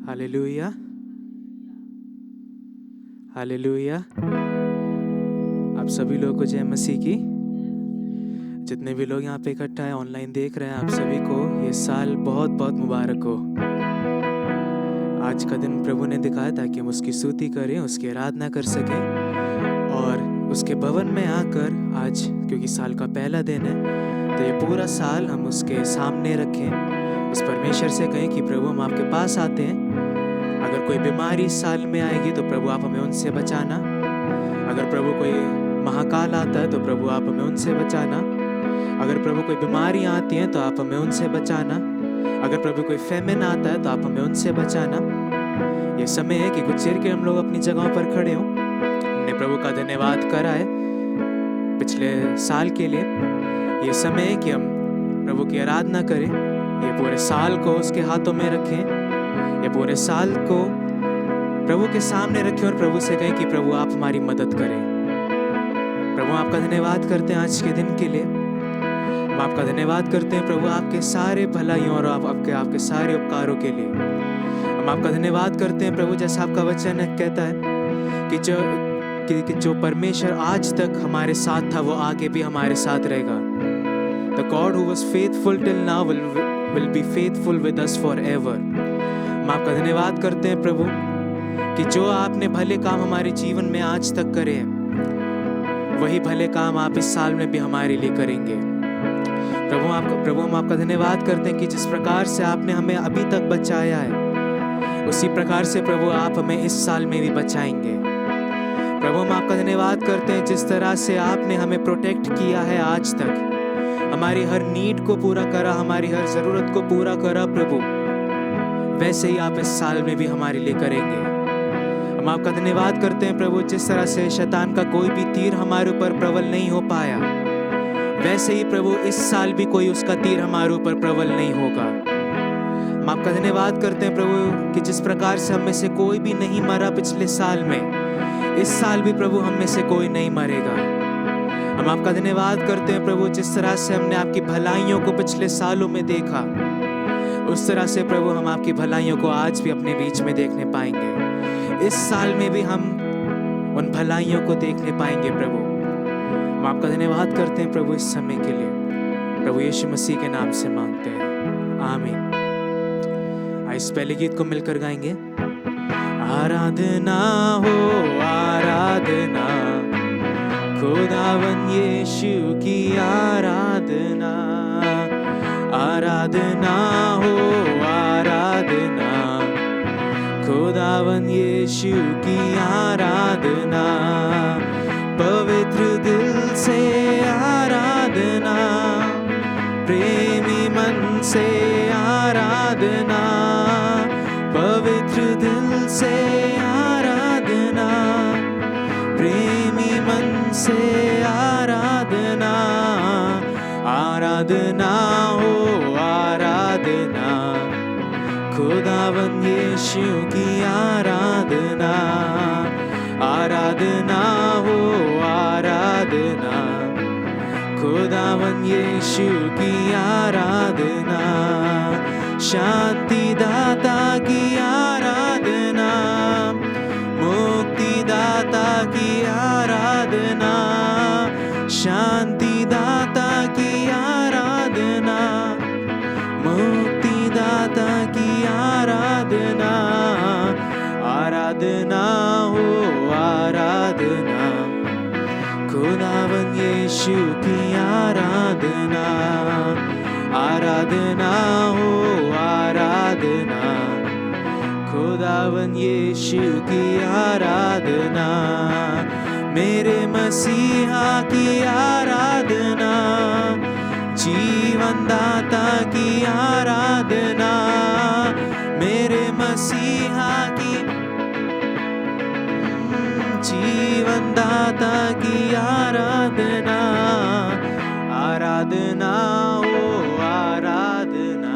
Hallelujah, hallelujah. आप सभी लोगों को जय मसीह की। जितने भी लोग यहाँ पे इकट्ठा हैं, ऑनलाइन देख रहे हैं, आप सभी को ये साल बहुत बहुत मुबारक हो। आज का दिन प्रभु ने दिखाया ताकि हम उसकी स्तुति करें, उसकी आराधना कर सकें और उसके भवन में आकर आज, क्योंकि साल का पहला दिन है, तो ये पूरा साल हम उसके सामने रखें। उस परमेश्वर से कहें कि प्रभु हम आपके पास आते हैं। अगर कोई बीमारी इस साल में आएगी तो प्रभु आप हमें उनसे बचाना। अगर प्रभु कोई महाकाल आता है तो प्रभु आप हमें उनसे बचाना। अगर प्रभु कोई बीमारी आती हैं तो आप हमें उनसे बचाना। अगर प्रभु कोई फेमिन आता है तो आप हमें उनसे बचाना। ये समय है कि कुछ देर के हम लोग अपनी जगहों पर खड़े हों। हमने प्रभु का धन्यवाद करा है पिछले साल के लिए। ये समय है कि हम प्रभु की आराधना करें। ये पूरे साल को उसके हाथों में रखें। ये पूरे साल को प्रभु के सामने रखें और प्रभु से कहें कि प्रभु आप हमारी मदद करें। प्रभु आपका धन्यवाद करते हैं आज के दिन के लिए। हम आपका धन्यवाद करते हैं प्रभु आपके सारे भलाइयों और आपके सारे उपकारों के लिए। हम आपका धन्यवाद करते हैं प्रभु, जैसा आपका वचन कहता है कि जो परमेश्वर आज तक हमारे साथ था वो आगे भी हमारे साथ रहेगा। The God who was faithful till now will be faithful with us forever. हम आपका धन्यवाद करते हैं प्रभु कि जो आपने भले काम हमारे जीवन में आज तक करे हैं, वही भले काम आप इस साल में भी हमारे लिए करेंगे। प्रभु हम आपका धन्यवाद करते हैं कि जिस प्रकार से आपने हमें अभी तक बचाया है, उसी प्रकार से प्रभु आप हमें इस साल में भी बचाएंगे। प्रभु हम आपका धन्यवाद करते हैं जिस तरह से आपने हमें प्रोटेक्ट किया है आज तक, हमारी हर नीड को पूरा करा, हमारी हर जरूरत को पूरा करा प्रभु, वैसे ही आप इस साल में भी हमारे लिए करेंगे। हम आपका धन्यवाद करते हैं प्रभु, जिस तरह से शैतान का कोई भी तीर हमारे ऊपर प्रबल नहीं हो पाया, वैसे ही प्रभु इस साल भी कोई उसका तीर हमारे ऊपर प्रबल नहीं होगा। हम आपका धन्यवाद करते हैं प्रभु कि जिस प्रकार से हम में से कोई भी नहीं मरा पिछले साल में, इस साल भी प्रभु हम में से कोई नहीं मरेगा। हम आपका धन्यवाद करते हैं प्रभु, जिस तरह से हमने आपकी भलाइयों को पिछले सालों में देखा, उस तरह से प्रभु हम आपकी भलाइयों को आज भी अपने बीच में देखने पाएंगे। इस साल में भी हम उन भलाइयों को देखने पाएंगे प्रभु। हम आपका धन्यवाद करते हैं प्रभु इस समय के लिए। प्रभु यीशु मसीह के नाम से मांगते हैं, आमीन। इस पहले गीत को मिलकर गाएंगे। आराधना हो आराधना, खुदावन यीशु की आराधना। आराधना हो आराधना, खुदावन यीशु की आराधना। पवित्र दिल से आराधना, प्रेमी मन से आराधना। पवित्र दिल से आराधना, प्रेमी मन से आराधना। आराधना हो आराधना, खुदावन यीशु की आराधना। आराधना हो आराधना, खुदावन यीशु की आराधना। शांति दाता की आराधना, मुक्ति दाता की आराधना। शांति दाता की आराधना, मुक्ति दाता की आराधना। आराधना हो आराधना, खुदावन यीशु की आराधना। आराधना हो आराधना, खुदावन यीशु की आराधना। मेरे मसीहा की आराधना, जीवन दाता की आराधना। मेरे मसीहा की जीवन दाता की आराधना। आराधना हो आराधना,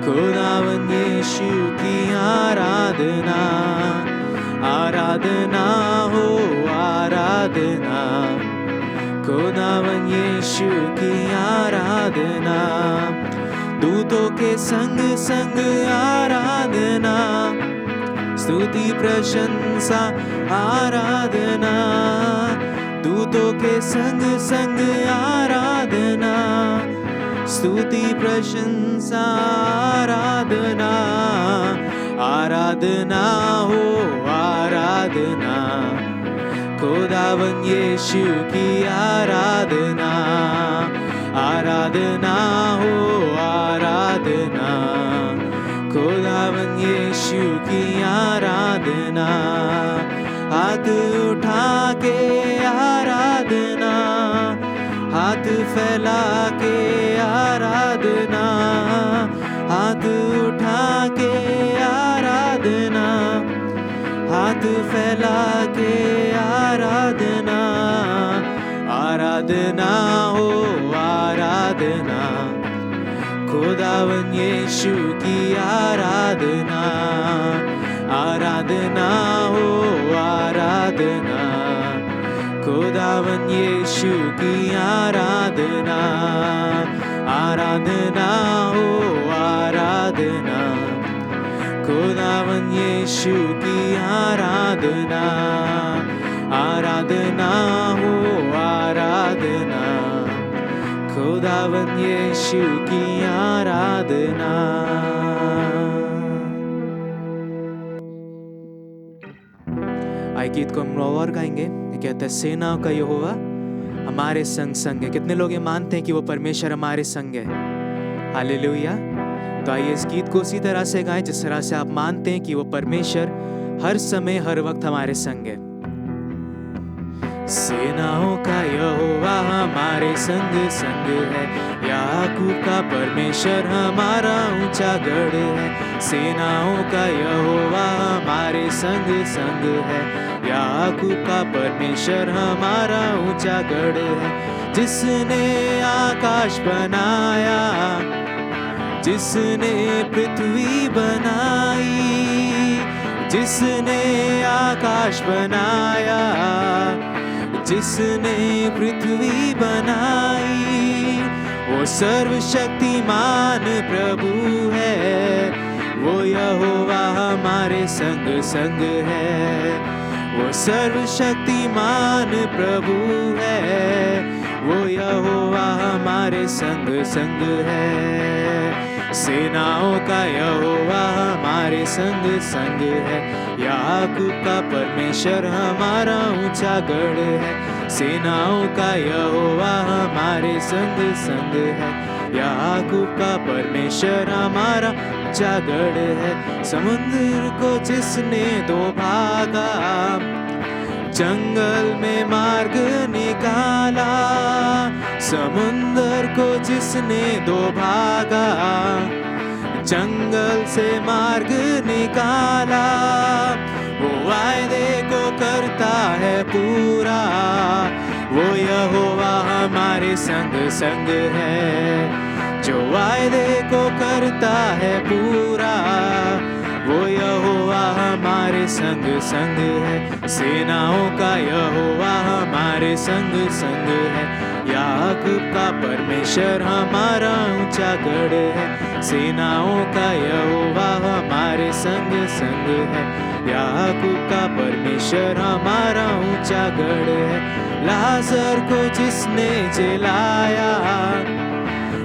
खुदावन यीशु की आराधना। आराधना हो आराधना, खुदावन यीशु की आराधना। दूतों दूतों के संग संग आराधना, स्तुति प्रशंसा आराधना, दूतों के संग संग आराधना, स्तुति प्रशंसा आराधना, आराधना हो आराधना, खुदावन यीशु की आराधना, आराधना हो आराधना, खुदावन यीशु की आराधना, हाथ उठा के आराधना, हाथ फैला के आराधना, हाथ उठा के आराधना, हाथ फैला के आराधना, आराधना हो आराधना, खुदावन यीशु की आराधना, आराधना हो आराधना, खुदावन यीशु की आराधना, आराधना हो आराधना, खुदावन यीशु की आराधना, आराधना हो आराधना, खुदावन यीशु की आराधना। आए गीत को हम और गाएंगे। ये कहता है सेनाओं का यहोवा हमारे संग संग है। कितने लोग ये मानते हैं कि वो परमेश्वर हमारे संग है? हालेलुया। तो आइए इस गीत को उसी तरह से गाएं जिस तरह से आप मानते हैं कि वो परमेश्वर हर समय हर वक्त हमारे संग है। सेनाओं का यहोवा हमारे संग संग है, याकूब का परमेश्वर हमारा ऊंचा गढ़ है। सेनाओं का यहोवा हमारे संग संग है, याकूब का परमेश्वर हमारा ऊंचा गढ़ है। जिसने आकाश बनाया, जिसने पृथ्वी बनाई, जिसने आकाश बनाया, जिसने पृथ्वी बनाई, वो सर्वशक्तिमान प्रभु है। वो यहोवा हमारे संग संग है, वो सर्वशक्तिमान प्रभु है। वो यहोवा हमारे संग संग है। सेनाओं का यहोवा हमारे संग संग है, याकूब का परमेश्वर हमारा ऊंचा गढ़ है। सेनाओं का यहोवा हमारे संग संग है, याकूब का परमेश्वर हमारा ऊंचा गढ़ है। समुद्र को जिसने दो भागा, जंगल में मार्ग निकाला। समुंदर को जिसने दो भागा, जंगल से मार्ग निकाला। वो वायदे को करता है पूरा, वो यहोवा हमारे संग संग है। जो वायदे को करता है पूरा, वो यहोवा हमारे संग संग है। सेनाओं का यहोवा हमारे संग संग है, याकूब का परमेश्वर हमारा ऊंचा गढ़ है। सेनाओं का यहोवा हमारे संग संग है, याकूब का परमेश्वर हमारा ऊंचा गढ़ है। लाजर को जिसने जिलाया,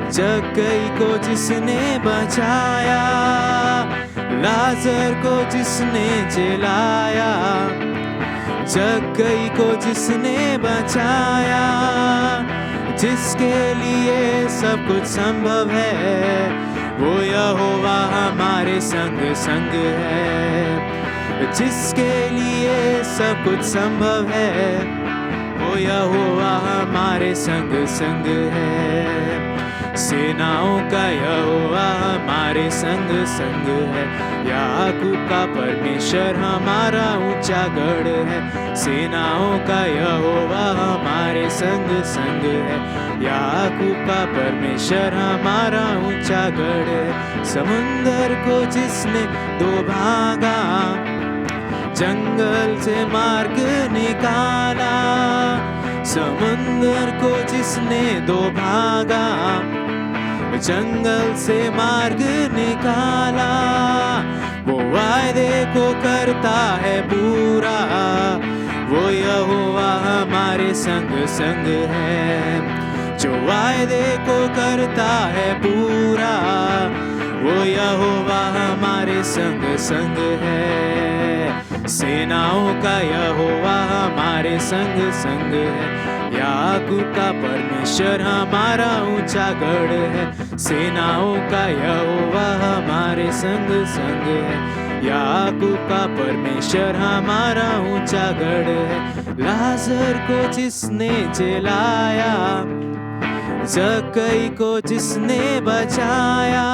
जक्कई को जिसने बचाया। लाजर को जिसने जिलाया, जक्कई को जिसने बचाया। जिसके लिए सब कुछ संभव है, वो यहोवा हमारे संग संग है। जिसके लिए सब कुछ संभव है, वो यहोवा हमारे संग संग है। सेनाओं का यहोवा हमारे संग संग है, याकूब का परमेश्वर हमारा ऊंचा गढ़ है। सेनाओं का यहोवा हमारे संग संग है, याकूब का परमेश्वर हमारा ऊंचा गढ़ है। समुंदर को जिसने दो भागा, जंगल से मार्ग निकाला। समुंदर को जिसने दो भागा, जंगल से मार्ग निकाला, वो वायदे को करता है पूरा, वो यहोवा हमारे संग संग है। जो वायदे को करता है पूरा, वो यहोवा हमारे संग संग है। सेनाओं का यहोवा हमारे संग संग है। याकूब का परमेश्वर हमारा ऊंचा गढ़ है। सेनाओं का यहोवा हमारे संग संग है। याकूब का परमेश्वर हमारा ऊंचा गढ़ है। लाजर को जिसने जलाया, जक्कई को जिसने बचाया,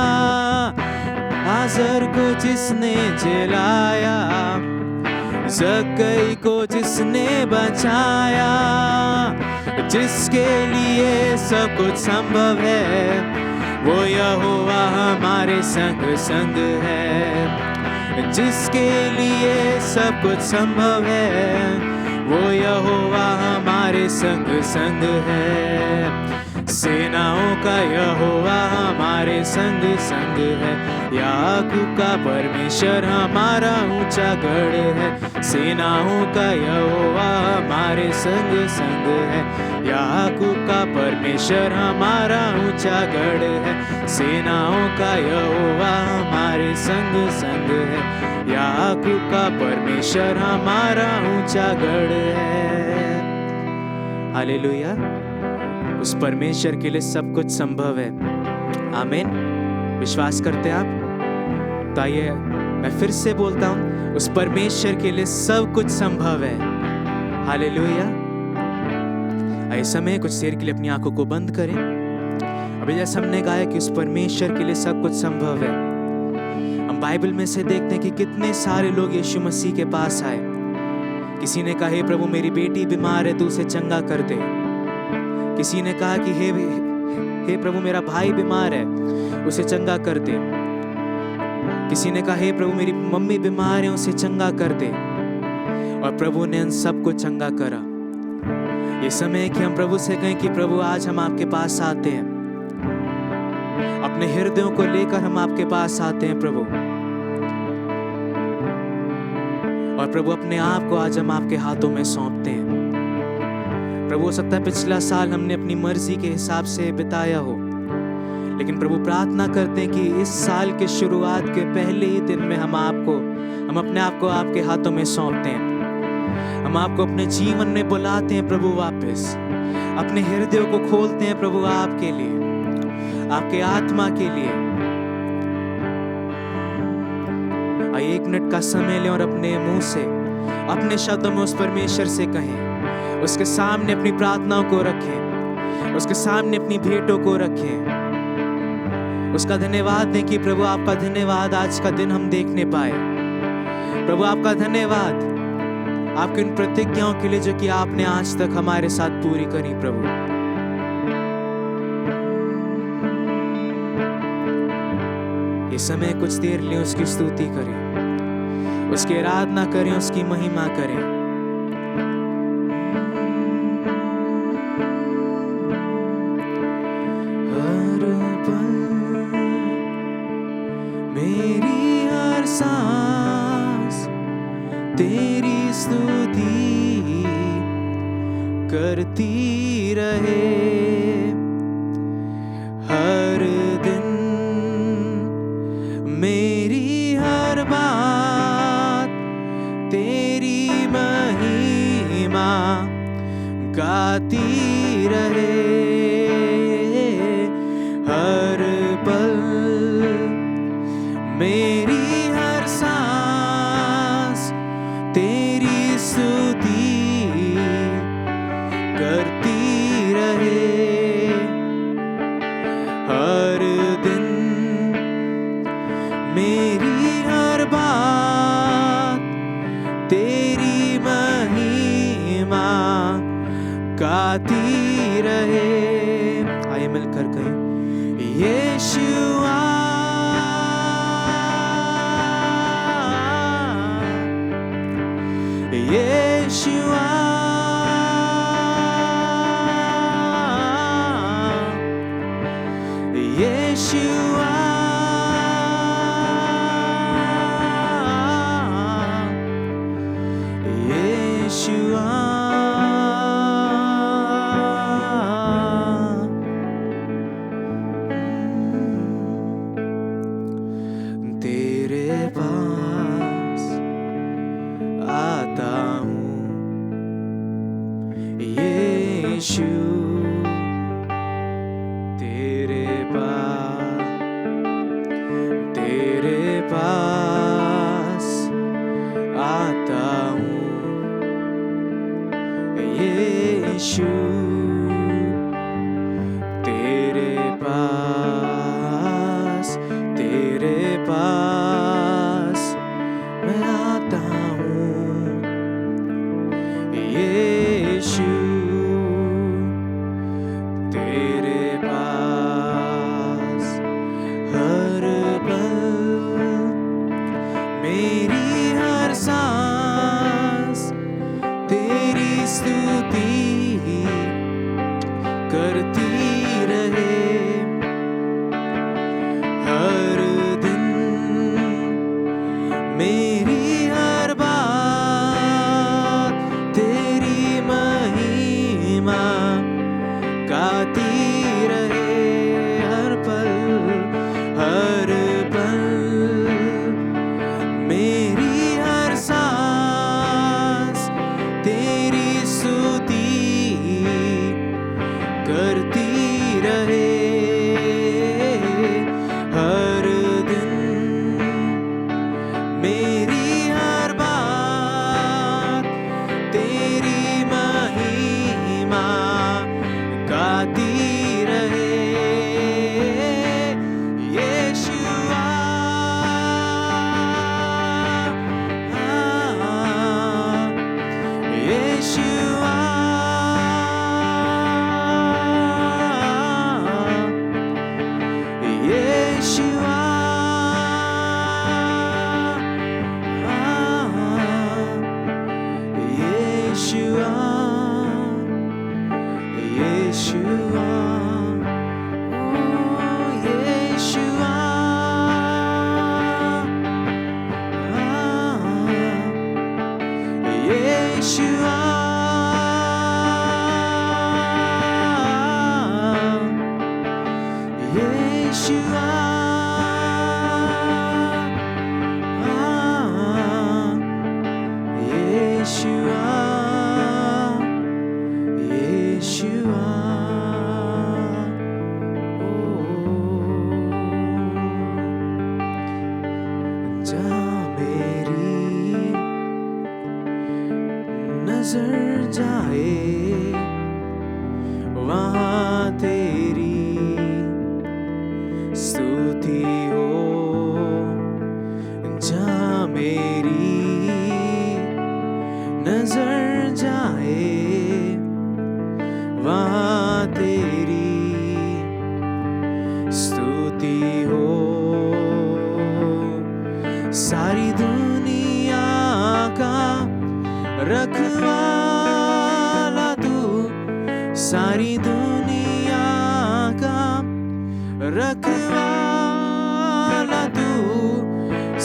लाजर को जिसने जलाया, जक्कई को जिसने बचाया, जिसके लिए सब कुछ संभव है, वो यहोवा हमारे संग संग है। जिसके लिए सब कुछ संभव है, वो यहोवा हमारे संग संग है। सेनाओं का यहोवा हमारे संग संग है। याकूब का परमेश्वर हमारा ऊंचा गढ़ है। सेनाओं का यहोवा हमारे संग संग है। याकूब का परमेश्वर हमारा ऊंचा गढ़ है। सेनाओं का यहोवा हमारे संग संग है। याकूब का परमेश्वर हमारा ऊंचा गढ़ है। हालेलुया। उस परमेश्वर के लिए सब कुछ संभव है। आमीन। विश्वास करते हैं आप? तो आइए मैं फिर से बोलता हूँ, उस परमेश्वर के लिए सब कुछ संभव है। हालेलुया। आइए समय कुछ देर के लिए अपनी आंखों को बंद करें। अभी जैसे हमने गाया कि उस परमेश्वर के लिए सब कुछ संभव है, हम बाइबल में से देखते हैं कि कितने सारे लोग यीशु मसीह के पास आए। किसी ने कहा, हे प्रभु मेरी बेटी बीमार है, तू उसे चंगा कर दे। किसी ने कहा कि हे प्रभु मेरा भाई बीमार है, उसे चंगा कर दे। किसी ने कहा, हे प्रभु मेरी मम्मी बीमार है, उसे चंगा कर दे। और प्रभु ने उन सबको चंगा करा। ये समय है कि हम प्रभु से कहें कि प्रभु आज हम आपके पास आते हैं, अपने हृदयों को लेकर हम आपके पास आते हैं प्रभु। और प्रभु अपने आप को आज हम आपके हाथों में सौंपते हैं। प्रभु हो सकता है पिछला साल हमने अपनी मर्जी के हिसाब से बिताया हो, लेकिन प्रभु प्रार्थना करते हैं कि इस साल के शुरुआत के पहले ही दिन में हम अपने आप को आपके हाथों में सौंपते हैं। हम आपको अपने जीवन में बुलाते हैं प्रभु वापस। अपने हृदयों को खोलते हैं प्रभु आपके लिए, आपके आत्मा के लिए। आइए 1 मिनट का समय लें और अपने मुंह से, अपने शब्दों में उस परमेश्वर से कहें। उसके सामने अपनी प्रार्थनाओं को रखें, उसके सामने अपनी भेंटों को रखें। उसका धन्यवाद दें कि प्रभु आपका धन्यवाद आज का दिन हम देखने पाए। प्रभु आपका धन्यवाद आपकी उन प्रतिज्ञाओं के लिए जो कि आपने आज तक हमारे साथ पूरी करी। प्रभु ये समय कुछ देर लें, उसकी स्तुति करें, उसकी आराधना करें, उसकी महिमा करें। मेरी हर सांस तेरी स्तुति करती रहे, हर दिन मेरी हर बात तेरी महिमा गाती रहे, हर पल मेरी हर सांस तेरी स्तुति करती रहे, हर दिन मेरी हर बात तेरी महिमा गाती रहे। आइए मिलकर कहें, यीशुआ यीशुआ यीशुआ पास आता हूँ यीशु, तेरे पास मैं आता हूँ यीशु, तेरे पास हर पल मेरी हर सांस तेरी स्तुति करती रहे, हर दिन मेरी हर बात तेरी महिमा गाती रहे, हर पल मेरी हर सांस तेरी स्तुति करती रहे, हर दिन मेरी हर बात तेरी महिमा गाती रहे, यीशुआ, यीशुआ, यीशुआ, यीशुआ, यीशुआ, ओ यीशुआ, यीशुआ, यीशुआ, यीशुआ, यीशुआ, ओ जहाँ मेरी नजर जाए वहाँ तेरी स्तुति हो, जहाँ मेरी नजर जाए वहाँ तेरी स्तुति हो, सारी दुनिया का रखवाला तू, सारी दुनिया का रखवाला तू,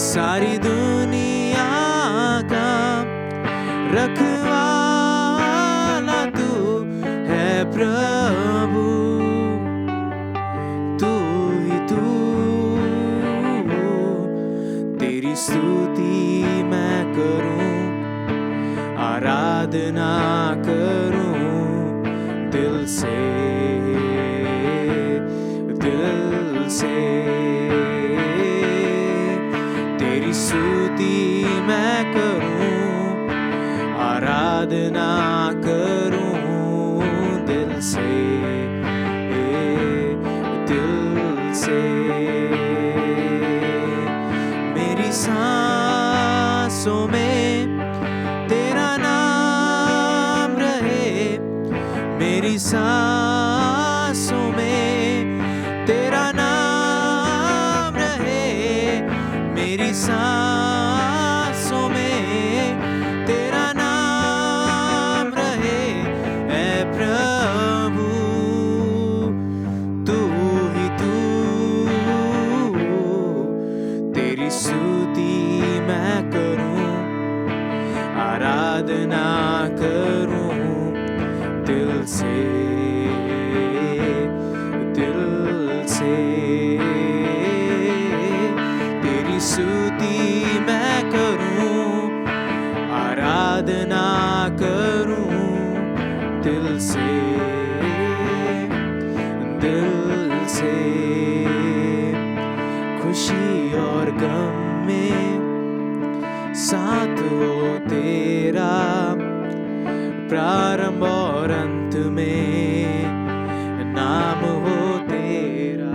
सारी दुनिया का रखवाला तू है प्रभु, तू ही तू, तेरी स्तुति मैं करूं, आराधना करूं दिल से, तेरी स्तुति मैं करूं, आराधना करूं दिल से, मेरी सांसों में तेरा नाम रहे, मेरी सांसों में तेरा नाम रहे, मेरी सांसों में तेरा नाम रहे, ऐ प्रभु तू ही तू, तेरी स्तुति मैं करूं, आराधना करूं दिल से, तेरी स्तुति मैं करूं, आराधना करूं दिल से, खुशी और गम प्रारंभ और अंत में नाम हो तेरा,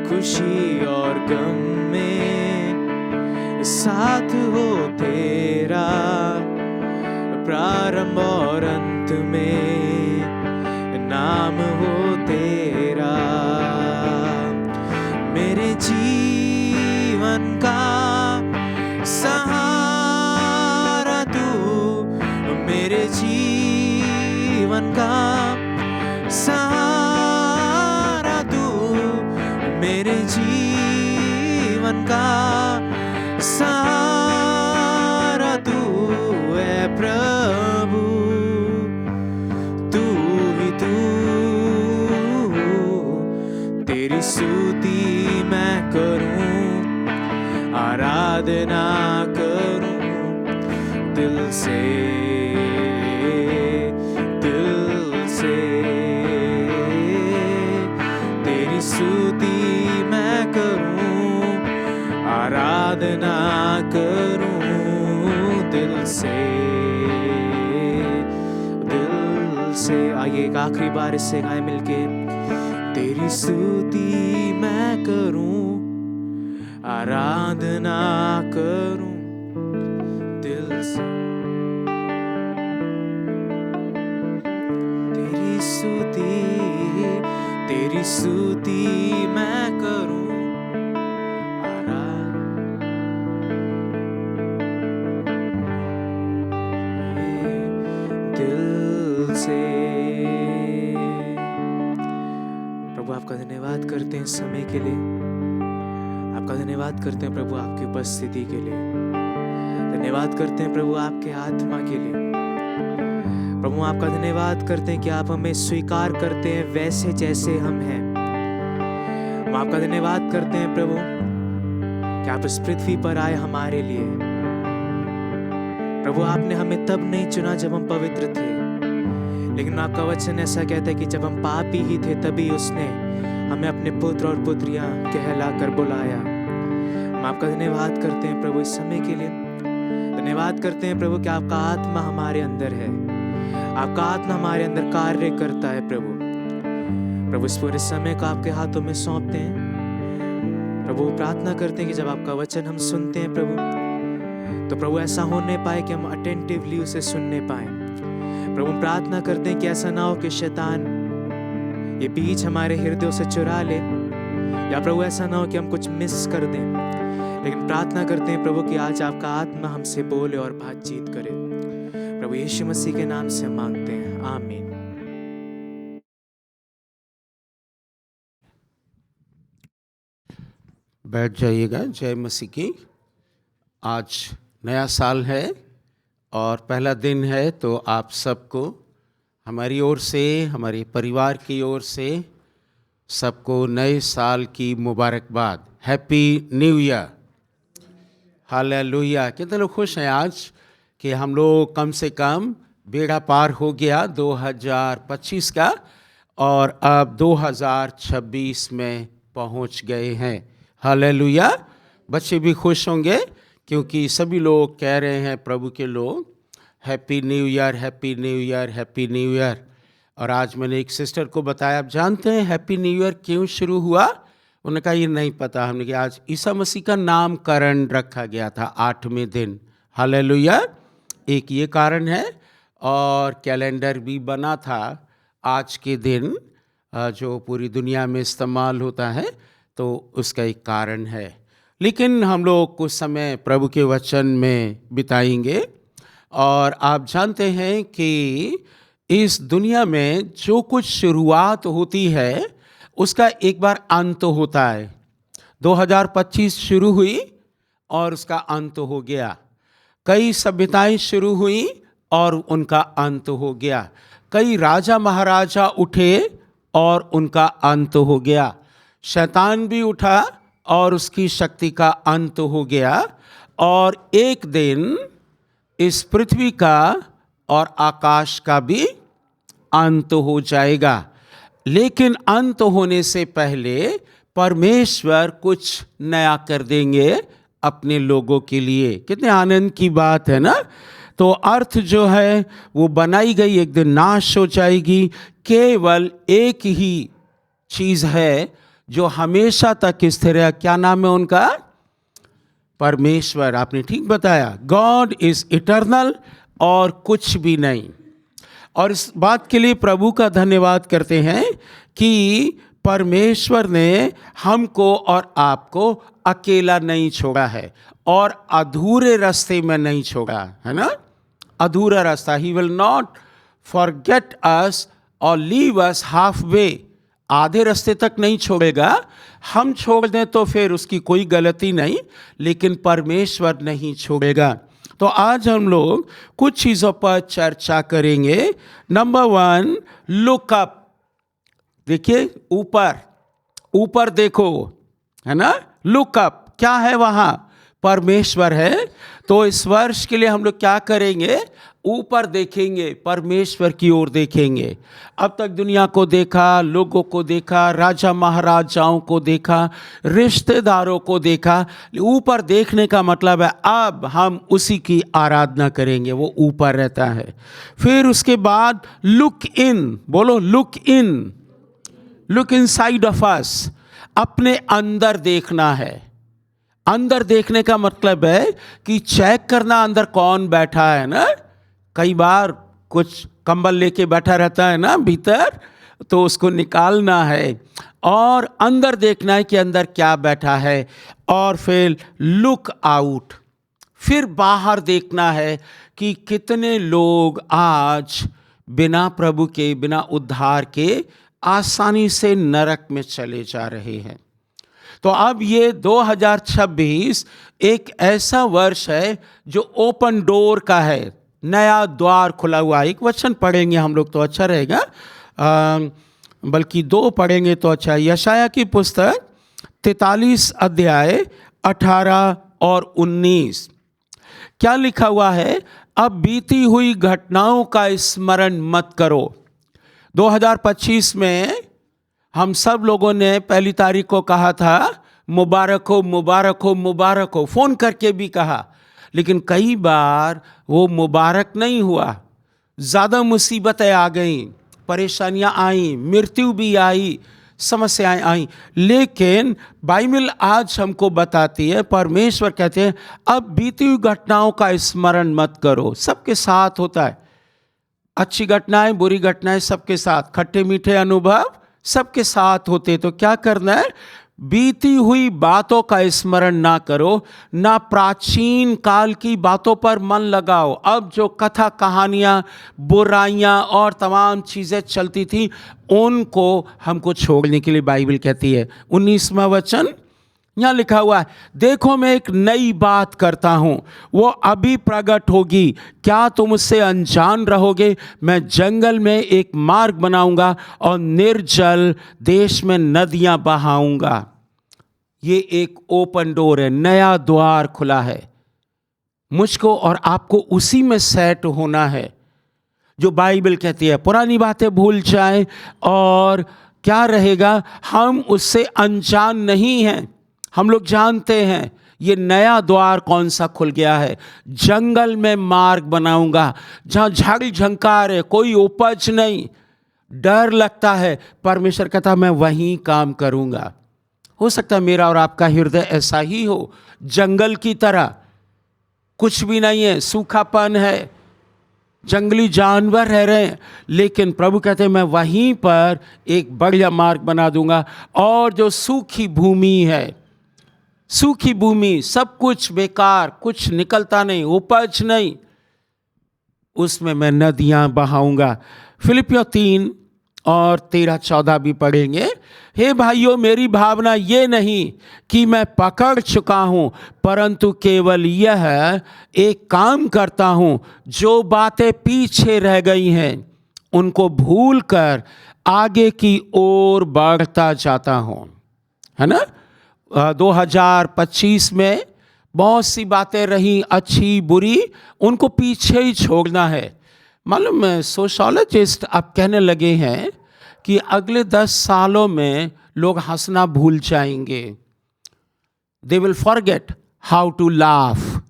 खुशी और गम में साथ हो तेरा, प्रारंभ और अंत में नाम हो तेरा। मेरे जीवन का सहारा तू, मेरे जीवन का सहारा तू, मेरे जीवन का सहारा तू है प्रभु, तू ही तू। तेरी स्तुति मैं करूं, आराधना करूं दिल से, दिल से। तेरी स्तुति मैं करूं, आराधना करूं दिल से, दिल से। आइए एक आखिरी बार इससे गाएं मिलके। तेरी स्तुति मैं करूं, आराधना करूं दिल से। तेरी स्तुति मैं करूं, दिल से। प्रभु आपका धन्यवाद करते हैं समय के लिए, आपका धन्यवाद करते हैं प्रभु आपकी उपस्थिति के लिए, धन्यवाद करते हैं प्रभु आपके आत्मा के लिए। प्रभु आपका धन्यवाद करते हैं कि आप हमें स्वीकार करते हैं वैसे जैसे हम हैं। हम आपका धन्यवाद करते हैं प्रभु कि आप इस पृथ्वी पर आए हमारे लिए। प्रभु आपने हमें तब नहीं चुना जब हम पवित्र थे, लेकिन आपका वचन ऐसा कहता है कि जब हम पापी ही थे तभी उसने हमें अपने पुत्र और पुत्रियां कहलाकर बुलाया। हम आपका धन्यवाद करते हैं प्रभु इस समय के लिए, धन्यवाद करते हैं प्रभु कि आपका आत्मा हमारे अंदर है, आपका आत्मा हमारे अंदर कार्य करता है। प्रभु इस पूरे समय को आपके हाथों में सौंपते हैं। प्रभु प्रार्थना करते हैं कि जब आपका वचन हम सुनते हैं प्रभु, तो प्रभु ऐसा होने पाए कि हम अटेंटिवली उसे सुनने पाए। प्रभु प्रार्थना करते हैं कि ऐसा ना हो कि शैतान ये बीज हमारे हृदयों से चुरा ले, या प्रभु ऐसा ना हो कि हम कुछ मिस कर दें। लेकिन प्रार्थना करते हैं प्रभु कि आज आपका आत्मा हमसे बोले और बातचीत करे। प्रभु यीशु मसीह के नाम से हम मांगते हैं, आमीन। बैठ जाइएगा। जय मसीह की। आज नया साल है और पहला दिन है, तो आप सबको हमारी ओर से, हमारे परिवार की ओर से सबको नए साल की मुबारकबाद। Happy new year. हालेलुया। कितने लोग खुश हैं आज कि हम लोग कम से कम बेड़ा पार हो गया 2025 का और अब 2026 में पहुंच गए हैं। हालेलुया। बच्चे भी खुश होंगे क्योंकि सभी लोग कह रहे हैं, प्रभु के लोग, happy new year, happy new year, happy new year. और आज मैंने एक सिस्टर को बताया, आप जानते हैं हैप्पी न्यू ईयर क्यों शुरू हुआ? उन्होंने कहा ये नहीं पता। हमने कहा आज ईसा मसीह का नामकरण रखा गया था 8वें दिन। हालेलुया। एक ये कारण है, और कैलेंडर भी बना था आज के दिन जो पूरी दुनिया में इस्तेमाल होता है, तो उसका एक कारण है। लेकिन हम लोग कुछ समय प्रभु के वचन में बिताएंगे। और आप जानते हैं कि इस दुनिया में जो कुछ शुरुआत होती है उसका एक बार अंत होता है। 2025 शुरू हुई और उसका अंत हो गया। कई सभ्यताएं शुरू हुई और उनका अंत हो गया। कई राजा महाराजा उठे और उनका अंत हो गया। शैतान भी उठा और उसकी शक्ति का अंत हो गया। और एक दिन इस पृथ्वी का और आकाश का भी अंत हो जाएगा। लेकिन अंत होने से पहले परमेश्वर कुछ नया कर देंगे अपने लोगों के लिए। कितने आनंद की बात है ना। तो अर्थ जो है वो बनाई गई एक दिन नाश हो जाएगी। केवल एक ही चीज है जो हमेशा तक स्थिर है। क्या नाम है उनका? परमेश्वर। आपने ठीक बताया, गॉड इज इटर्नल और कुछ भी नहीं। और इस बात के लिए प्रभु का धन्यवाद करते हैं कि परमेश्वर ने हमको और आपको अकेला नहीं छोड़ा है और अधूरे रास्ते में नहीं छोड़ा है ना। अधूरा रास्ता, ही विल नॉट फॉरगेट अस और लीव अस हाफ वे। आधे रास्ते तक नहीं छोड़ेगा। हम छोड़ दें तो फिर उसकी कोई गलती नहीं, लेकिन परमेश्वर नहीं छोड़ेगा। तो आज हम लोग कुछ चीज़ों पर चर्चा करेंगे। Number 1, look up. देखिए ऊपर, ऊपर देखो, है ना। लुक अप, क्या है वहाँ? परमेश्वर है। तो इस वर्ष के लिए हम लोग क्या करेंगे? ऊपर देखेंगे, परमेश्वर की ओर देखेंगे। अब तक दुनिया को देखा, लोगों को देखा, राजा महाराजाओं को देखा, रिश्तेदारों को देखा। ऊपर देखने का मतलब है अब हम उसी की आराधना करेंगे, वो ऊपर रहता है। फिर उसके बाद लुक इन, बोलो look in, look inside of us. अपने अंदर देखना है। अंदर देखने का मतलब है कि चेक करना अंदर कौन बैठा है ना। कई बार कुछ कंबल लेके बैठा रहता है ना भीतर, तो उसको निकालना है और अंदर देखना है कि अंदर क्या बैठा है। और फिर लुक आउट, फिर बाहर देखना है कि कितने लोग आज बिना प्रभु के, बिना उद्धार के आसानी से नरक में चले जा रहे हैं। तो अब ये 2026 एक ऐसा वर्ष है जो ओपन डोर का है, नया द्वार खुला हुआ। एक वचन पढ़ेंगे हम लोग तो अच्छा रहेगा, बल्कि 2 पढ़ेंगे तो अच्छा। यशाया की पुस्तक 43 अध्याय 18 और 19। क्या लिखा हुआ है? अब बीती हुई घटनाओं का स्मरण मत करो। 2025 में हम सब लोगों ने 1 तारीख को कहा था मुबारक हो, मुबारक हो, मुबारक हो, फोन करके भी कहा। लेकिन कई बार वो मुबारक नहीं हुआ, ज़्यादा मुसीबतें आ गईं, परेशानियां आई, मृत्यु भी आई, समस्याएं आई। लेकिन बाइबल आज हमको बताती है, परमेश्वर कहते हैं अब बीती हुई घटनाओं का स्मरण मत करो। सबके साथ होता है, अच्छी घटनाएं, बुरी घटनाएं सबके साथ, खट्टे मीठे अनुभव सबके साथ होते। तो क्या करना है? बीती हुई बातों का स्मरण ना करो, ना प्राचीन काल की बातों पर मन लगाओ। अब जो कथा कहानियां, बुराइयां और तमाम चीजें चलती थी, उनको हमको छोड़ने के लिए बाइबल कहती है। 19वां वचन यहां लिखा हुआ है, देखो मैं एक नई बात करता हूं, वो अभी प्रकट होगी, क्या तुम उससे अनजान रहोगे? मैं जंगल में एक मार्ग बनाऊंगा और निर्जल देश में नदियां बहाऊंगा। ये एक ओपन डोर है, नया द्वार खुला है। मुझको और आपको उसी में सेट होना है। जो बाइबल कहती है पुरानी बातें भूल जाएं और क्या रहेगा? हम उससे अनजान नहीं हैं। हम लोग जानते हैं ये नया द्वार कौन सा खुल गया है। जंगल में मार्ग बनाऊंगा, जहां झाड़ी झंकार है, कोई उपज नहीं, डर लगता है, परमेश्वर कहता मैं वहीं काम करूंगा। हो सकता है मेरा और आपका हृदय ऐसा ही हो, जंगल की तरह, कुछ भी नहीं है, सूखापन है, जंगली जानवर रह रहे हैं, लेकिन प्रभु कहते हैं मैं वहीं पर एक बढ़िया मार्ग बना दूंगा। और जो सूखी भूमि है, सूखी भूमि, सब कुछ बेकार, कुछ निकलता नहीं, उपज नहीं, उसमें मैं नदियां बहाऊंगा। फिलिपियों 3 और 13-14 भी पढ़ेंगे। हे भाइयों, मेरी भावना ये नहीं कि मैं पकड़ चुका हूं, परंतु केवल यह एक काम करता हूं, जो बातें पीछे रह गई हैं उनको भूलकर आगे की ओर बढ़ता जाता हूं। है ना। 2025 में बहुत सी बातें रही, अच्छी बुरी, उनको पीछे ही छोड़ना है। मालूम है, सोशोलॉजिस्ट अब कहने लगे हैं कि अगले 10 सालों में लोग हंसना भूल जाएंगे। They will forget how to laugh.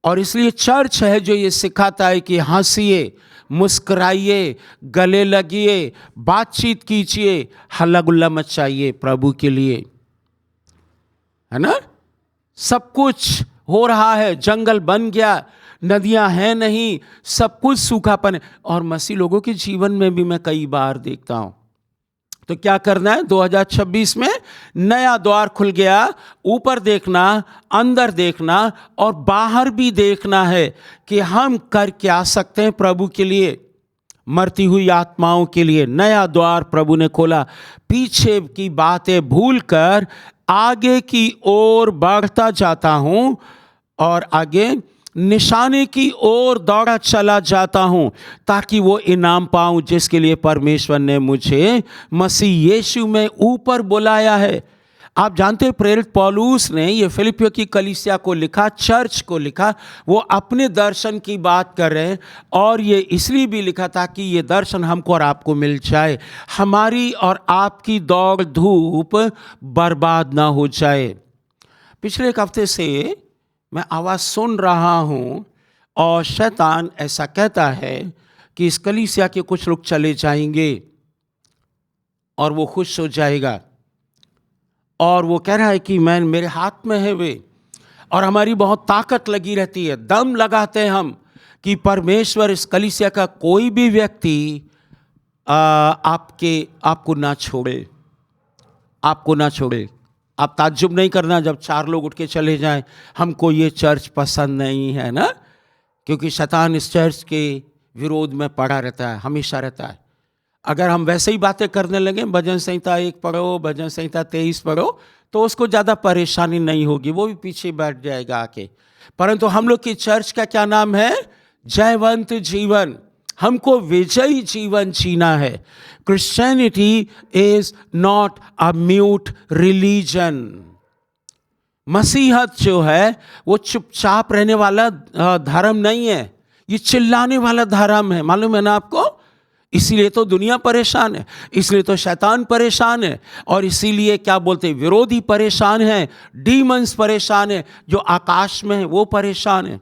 और इसलिए चर्च है जो ये सिखाता है कि हंसिए, मुस्कुराइए, गले लगिए, बातचीत कीजिए, हल्ला गुल्ला मचाइए प्रभु के लिए, है ना। सब कुछ हो रहा है, जंगल बन गया, नदियां हैं नहीं, सब कुछ सूखापन है। और मसीह लोगों के जीवन में भी मैं कई बार देखता हूं। तो क्या करना है, 2026 में नया द्वार खुल गया, ऊपर देखना, अंदर देखना और बाहर भी देखना है कि हम कर क्या सकते हैं प्रभु के लिए, मरती हुई आत्माओं के लिए। नया द्वार प्रभु ने खोला, पीछे की बातें भूलकर आगे की ओर बढ़ता जाता हूं और आगे निशाने की ओर दौड़ा चला जाता हूं, ताकि वो इनाम पाऊं जिसके लिए परमेश्वर ने मुझे मसीह यीशु में ऊपर बुलाया है। आप जानते हैं प्रेरित पौलुस ने ये फिलिपियों की कलीसिया को लिखा, चर्च को लिखा, वो अपने दर्शन की बात कर रहे हैं और ये इसलिए भी लिखा ताकि ये दर्शन हमको और आपको मिल जाए, हमारी और आपकी दौड़ धूप बर्बाद ना हो जाए। पिछले एक हफ्ते से मैं आवाज़ सुन रहा हूँ और शैतान ऐसा कहता है कि इस कलीसिया के कुछ लोग चले जाएंगे और वो खुश हो जाएगा, और वो कह रहा है कि मेरे हाथ में है वे, और हमारी बहुत ताकत लगी रहती है, दम लगाते हैं हम कि परमेश्वर इस कलीसिया का कोई भी व्यक्ति आपको ना छोड़े, आपको ना छोड़े। आप ताज्जुब नहीं करना जब 4 लोग उठ के चले जाएं, हमको ये चर्च पसंद नहीं है ना, क्योंकि शैतान इस चर्च के विरोध में पड़ा रहता है, हमेशा रहता है। अगर हम वैसे ही बातें करने लगे, भजन संहिता 1 पढ़ो, भजन संहिता 23 पढ़ो, तो उसको ज़्यादा परेशानी नहीं होगी, वो भी पीछे बैठ जाएगा आके। परंतु हम लोग की चर्च का क्या नाम है, जयवंत जीवन। हमको विजयी जीवन जीना है। Christianity is not a mute religion. मसीहत जो है वो चुपचाप रहने वाला धर्म नहीं है, ये चिल्लाने वाला धर्म है, मालूम है ना आपको। इसीलिए तो दुनिया परेशान है, इसलिए तो शैतान परेशान है, और इसीलिए क्या बोलते हैं, विरोधी परेशान है, डीमंस परेशान है, जो आकाश में है वो परेशान है।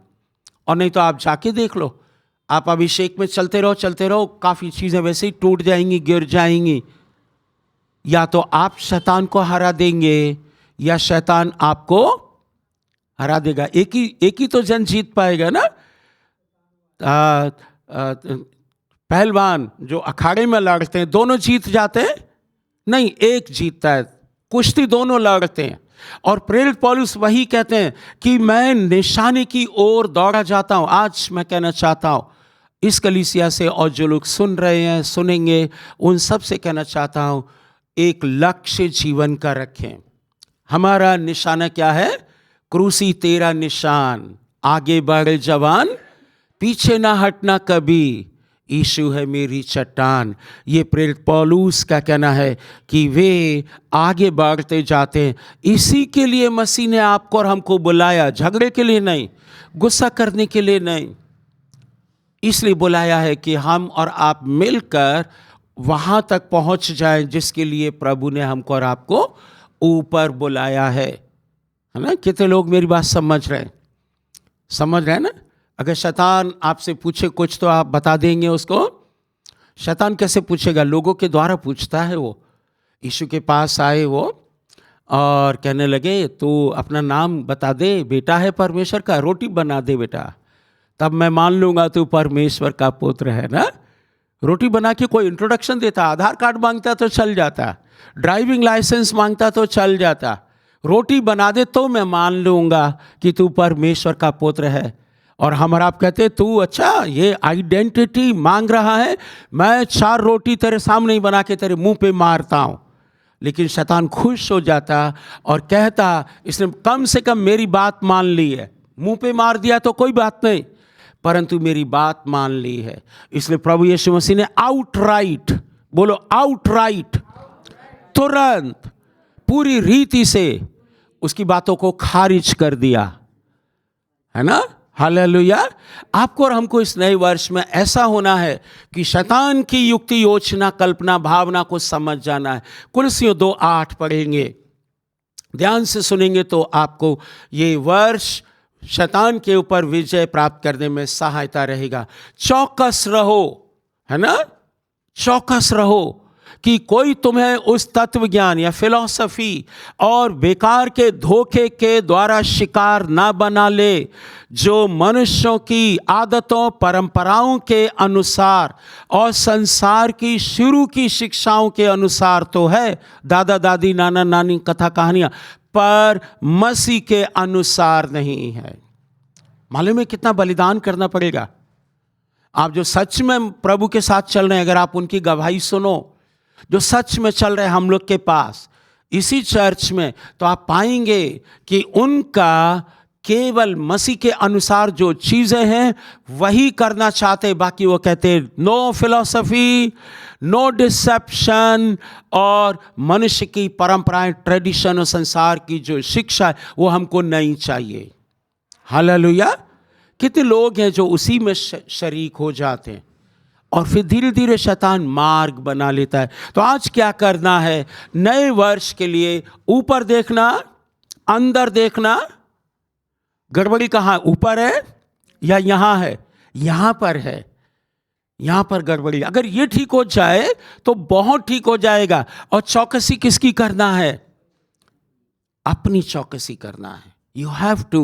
और नहीं तो आप जाके देख लो, आप अभिषेक में चलते रहो, काफ़ी चीज़ें वैसे ही टूट जाएंगी, गिर जाएंगी। या तो आप शैतान को हरा देंगे या शैतान आपको हरा देगा। एक ही तो जन जीत पाएगा ना। पहलवान जो अखाड़े में लड़ते हैं, दोनों जीत जाते हैं? नहीं, एक जीतता है। कुश्ती दोनों लड़ते हैं। और प्रेरित पौलुस वही कहते हैं कि मैं निशाने की ओर दौड़ा जाता हूं। आज मैं कहना चाहता हूं इस कलीसिया से, और जो लोग सुन रहे हैं, सुनेंगे, उन सब से कहना चाहता हूं, एक लक्ष्य जीवन का रखें। हमारा निशाना क्या है? क्रूसी तेरा निशान, आगे बढ़े जवान, पीछे ना हटना कभी, यीशु है मेरी चट्टान। ये प्रेरित पौलुस का कहना है कि वे आगे बढ़ते जाते हैं। इसी के लिए मसीह ने आपको और हमको बुलाया, झगड़े के लिए नहीं, गुस्सा करने के लिए नहीं, इसलिए बुलाया है कि हम और आप मिलकर वहाँ तक पहुँच जाएं जिसके लिए प्रभु ने हमको और आपको ऊपर बुलाया है ना। कितने लोग मेरी बात समझ रहे हैं ना? अगर शैतान आपसे पूछे कुछ तो आप बता देंगे उसको? शैतान कैसे पूछेगा? लोगों के द्वारा पूछता है। वो यीशु के पास आए वो और कहने लगे, तू अपना नाम बता दे, बेटा है परमेश्वर का, रोटी बना दे बेटा, तब मैं मान लूँगा तू परमेश्वर का पुत्र है ना। रोटी बना के कोई इंट्रोडक्शन देता, आधार कार्ड मांगता तो चल जाता, ड्राइविंग लाइसेंस मांगता तो चल जाता, रोटी बना दे तो मैं मान लूँगा कि तू परमेश्वर का पुत्र है। और हम आप कहते, तू अच्छा ये आइडेंटिटी मांग रहा है, मैं 4 रोटी तेरे सामने ही बना के तेरे मुंह पे मारता हूँ। लेकिन शैतान खुश हो जाता और कहता, इसने कम से कम मेरी बात मान ली है, मुंह पे मार दिया तो कोई बात नहीं, परंतु मेरी बात मान ली है। इसलिए प्रभु यीशु मसीह ने आउटराइट, बोलो आउटराइट, तुरंत पूरी रीति से उसकी बातों को खारिज कर दिया, है ना। हालेलुया। आपको और हमको इस नए वर्ष में ऐसा होना है कि शैतान की युक्ति, योजना, कल्पना, भावना को समझ जाना है। कुलसियों 2:8 पढ़ेंगे, ध्यान से सुनेंगे तो आपको ये वर्ष शैतान के ऊपर विजय प्राप्त करने में सहायता रहेगा। चौकस रहो, है ना, चौकस रहो कि कोई तुम्हें उस तत्व ज्ञान या फिलॉसफी और बेकार के धोखे के द्वारा शिकार ना बना ले, जो मनुष्यों की आदतों परंपराओं के अनुसार और संसार की शुरू की शिक्षाओं के अनुसार तो है, दादा दादी नाना नानी कथा कहानियां, पर मसीह के अनुसार नहीं है। मालूम है कितना बलिदान करना पड़ेगा। आप जो सच में प्रभु के साथ चल रहे हैं, अगर आप उनकी गवाही सुनो, जो सच में चल रहे हैं हम लोग के पास इसी चर्च में, तो आप पाएंगे कि उनका केवल मसीह के अनुसार जो चीजें हैं वही करना चाहते। बाकी वो कहते नो फिलॉसफी, नो डिसेप्शन, और मनुष्य की परंपराएं, ट्रेडिशन और संसार की जो शिक्षा है वो हमको नहीं चाहिए। हालेलुया। कितने लोग हैं जो उसी में शरीक हो जाते हैं और फिर धीरे धीरे शैतान मार्ग बना लेता है। तो आज क्या करना है? नए वर्ष के लिए ऊपर देखना, अंदर देखना। गड़बड़ी कहाँ, ऊपर है या यहां है? यहां पर है, यहां पर गड़बड़ी। अगर ये ठीक हो जाए तो बहुत ठीक हो जाएगा। और चौकसी किसकी करना है? अपनी चौकसी करना है। You have to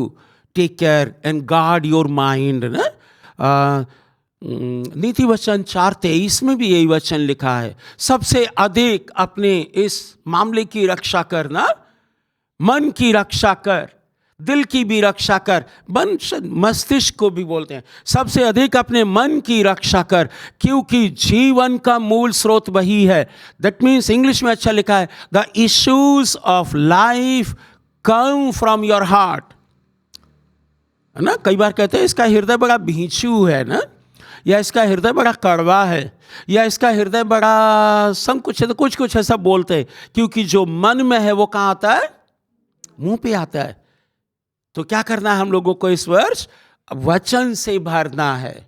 take care and guard your mind ना। नीति वचन 4:23 में भी यही वचन लिखा है, सबसे अधिक अपने इस मामले की रक्षा करना, मन की रक्षा कर, दिल की भी रक्षा कर, मन मस्तिष्क को भी बोलते हैं, सबसे अधिक अपने मन की रक्षा कर, क्योंकि जीवन का मूल स्रोत वही है। दैट मीन्स इंग्लिश में अच्छा लिखा है, the issues of life come from your heart, है ना। कई बार कहते हैं इसका हृदय बड़ा भींचू है ना, या इसका हृदय बड़ा कड़वा है, या इसका हृदय बड़ा संकुच है, तो कुछ कुछ ऐसा बोलते हैं, क्योंकि जो मन में है वो कहाँ आता है? मुंह पे आता है। तो क्या करना है हम लोगों को इस वर्ष? वचन से भरना है,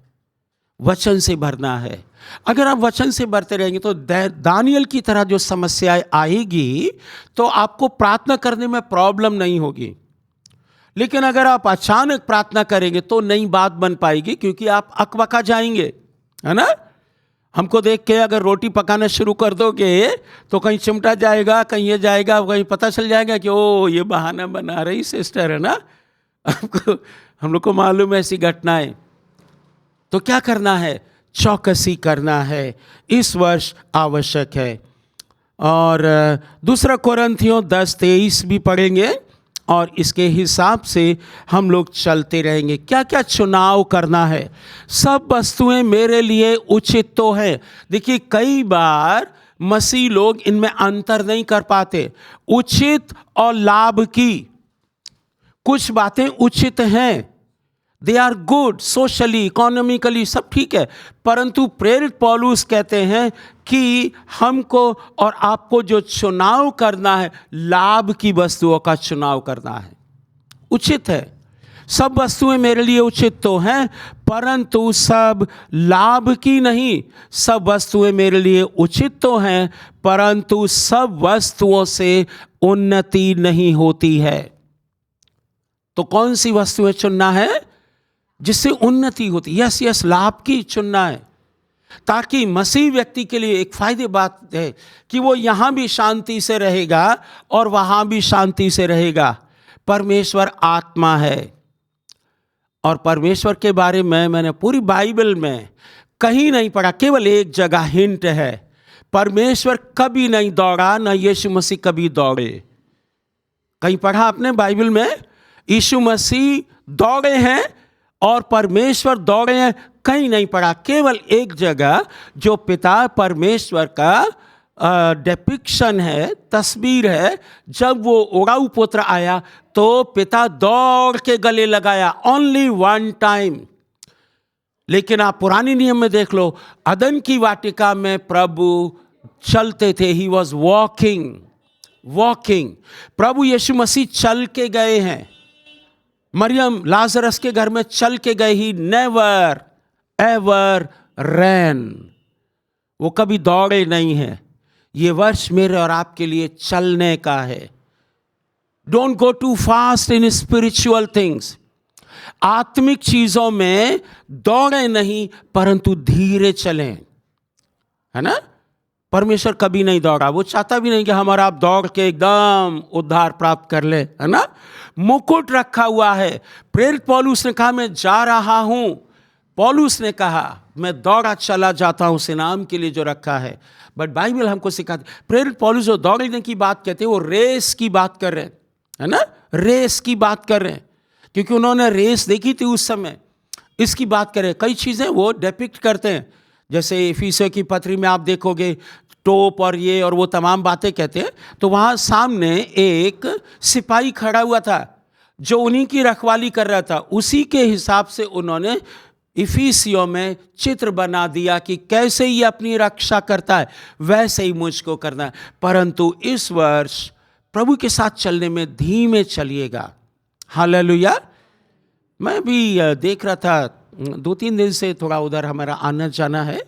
वचन से भरना है। अगर आप वचन से भरते रहेंगे तो दानियल की तरह जो समस्याएं आएगी तो आपको प्रार्थना करने में प्रॉब्लम नहीं होगी। लेकिन अगर आप अचानक प्रार्थना करेंगे तो नई बात बन पाएगी, क्योंकि आप अकबका जाएंगे, है ना। हमको देख के अगर रोटी पकाना शुरू कर दोगे तो कहीं चिमटा जाएगा, कहीं ये जाएगा, कहीं पता चल जाएगा कि ओ ये बहाना बना रही सिस्टर, है ना। हम लोग को मालूम है ऐसी घटनाएं। तो क्या करना है? चौकसी करना है, इस वर्ष आवश्यक है। और दूसरा कोरिन्थियों 10:23 भी पढ़ेंगे और इसके हिसाब से हम लोग चलते रहेंगे। क्या क्या चुनाव करना है? सब वस्तुएं मेरे लिए उचित तो है। देखिए कई बार मसीह लोग इनमें अंतर नहीं कर पाते। उचित और लाभ की, कुछ बातें उचित हैं, they are good, socially economically सब ठीक है, परंतु प्रेरित पौलुस कहते हैं कि हमको और आपको जो चुनाव करना है, लाभ की वस्तुओं का चुनाव करना है। उचित है, सब वस्तुएं मेरे लिए उचित तो हैं, परंतु सब लाभ की नहीं। सब वस्तुएं मेरे लिए उचित तो हैं, परंतु सब वस्तुओं से उन्नति नहीं होती है। तो कौन सी वस्तुएं चुनना है जिससे उन्नति होती? यस यस, लाभ की चुनना है, ताकि मसीह व्यक्ति के लिए एक फायदे बात है कि वो यहां भी शांति से रहेगा और वहां भी शांति से रहेगा। परमेश्वर आत्मा है, और परमेश्वर के बारे में मैंने पूरी बाइबल में कहीं नहीं पढ़ा, केवल एक जगह हिंट है, परमेश्वर कभी नहीं दौड़ा, ना यीशु मसीह कभी दौड़े। कहीं पढ़ा आपने बाइबल में यीशु मसीह दौड़े हैं और परमेश्वर दौड़े हैं? कहीं नहीं पढ़ा। केवल एक जगह जो पिता परमेश्वर का डिपिक्शन है, तस्वीर है, जब वो उड़ाऊ पुत्र आया तो पिता दौड़ के गले लगाया, ओनली वन टाइम। लेकिन आप पुरानी नियम में देख लो, अदन की वाटिका में प्रभु चलते थे, ही वॉज वॉकिंग, वॉकिंग। प्रभु यीशु मसीह चल के गए हैं। मरियम लाजरस के घर में चल के गए, ही नेवर एवर रैन, वो कभी दौड़े नहीं हैं। ये वर्ष मेरे और आपके लिए चलने का है। Don't go too fast in spiritual things. आत्मिक चीजों में दौड़े नहीं परंतु धीरे चलें, है ना। परमेश्वर कभी नहीं दौड़ा, वो चाहता भी नहीं कि हमारा आप दौड़ के एकदम उद्धार प्राप्त कर ले, है ना। मुकुट रखा हुआ है। प्रेरित पौलुस ने कहा मैं जा रहा हूं, पौलुस ने कहा मैं दौड़ा चला जाता हूं उस इनाम के लिए जो रखा है। बट बाइबल हमको सिखाती, प्रेरित पौलुस जो दौड़ने की बात कहते हैं वो रेस की बात कर रहे हैं, है ना, रेस की बात कर रहे हैं, क्योंकि उन्होंने रेस देखी थी उस समय। इसकी बात करें, कई चीजें वो डिपिक्ट करते हैं, जैसे इफिसियों की पत्री में आप देखोगे टोप और ये और वो तमाम बातें कहते हैं, तो वहाँ सामने एक सिपाही खड़ा हुआ था जो उन्हीं की रखवाली कर रहा था। उसी के हिसाब से उन्होंने इफिसियों में चित्र बना दिया कि कैसे ये अपनी रक्षा करता है, वैसे ही मुझको करना है। परंतु इस वर्ष प्रभु के साथ चलने में धीमे चलिएगा। हालेलुया। मैं भी देख रहा था 2-3 दिन से, थोड़ा उधर हमारा आना जाना है।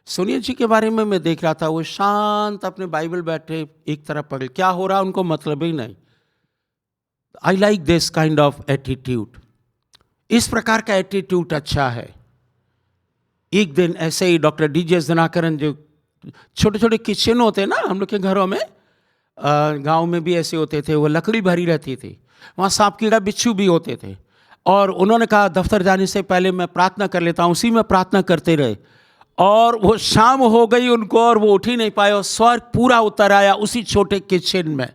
सोनिया जी के बारे में मैं देख रहा था, वो शांत अपने बाइबल बैठे एक तरफ पढ़े, क्या हो रहा उनको मतलब ही नहीं। I like this kind of attitude. इस प्रकार का एटीट्यूड अच्छा है। एक दिन ऐसे ही डॉक्टर डीजे दिनाकरन, जो छोटे छोटे किचन होते हैं ना हम लोग के घरों में, गांव में भी ऐसे होते थे, वो लकड़ी भरी रहती थी, वहाँ सांप कीड़ा बिच्छू भी होते थे। और उन्होंने कहा दफ्तर जाने से पहले मैं प्रार्थना कर लेता हूँ। उसी में प्रार्थना करते रहे और वो शाम हो गई उनको और वो उठ ही नहीं पाए और स्वर्ग पूरा उतर आया उसी छोटे किचन में।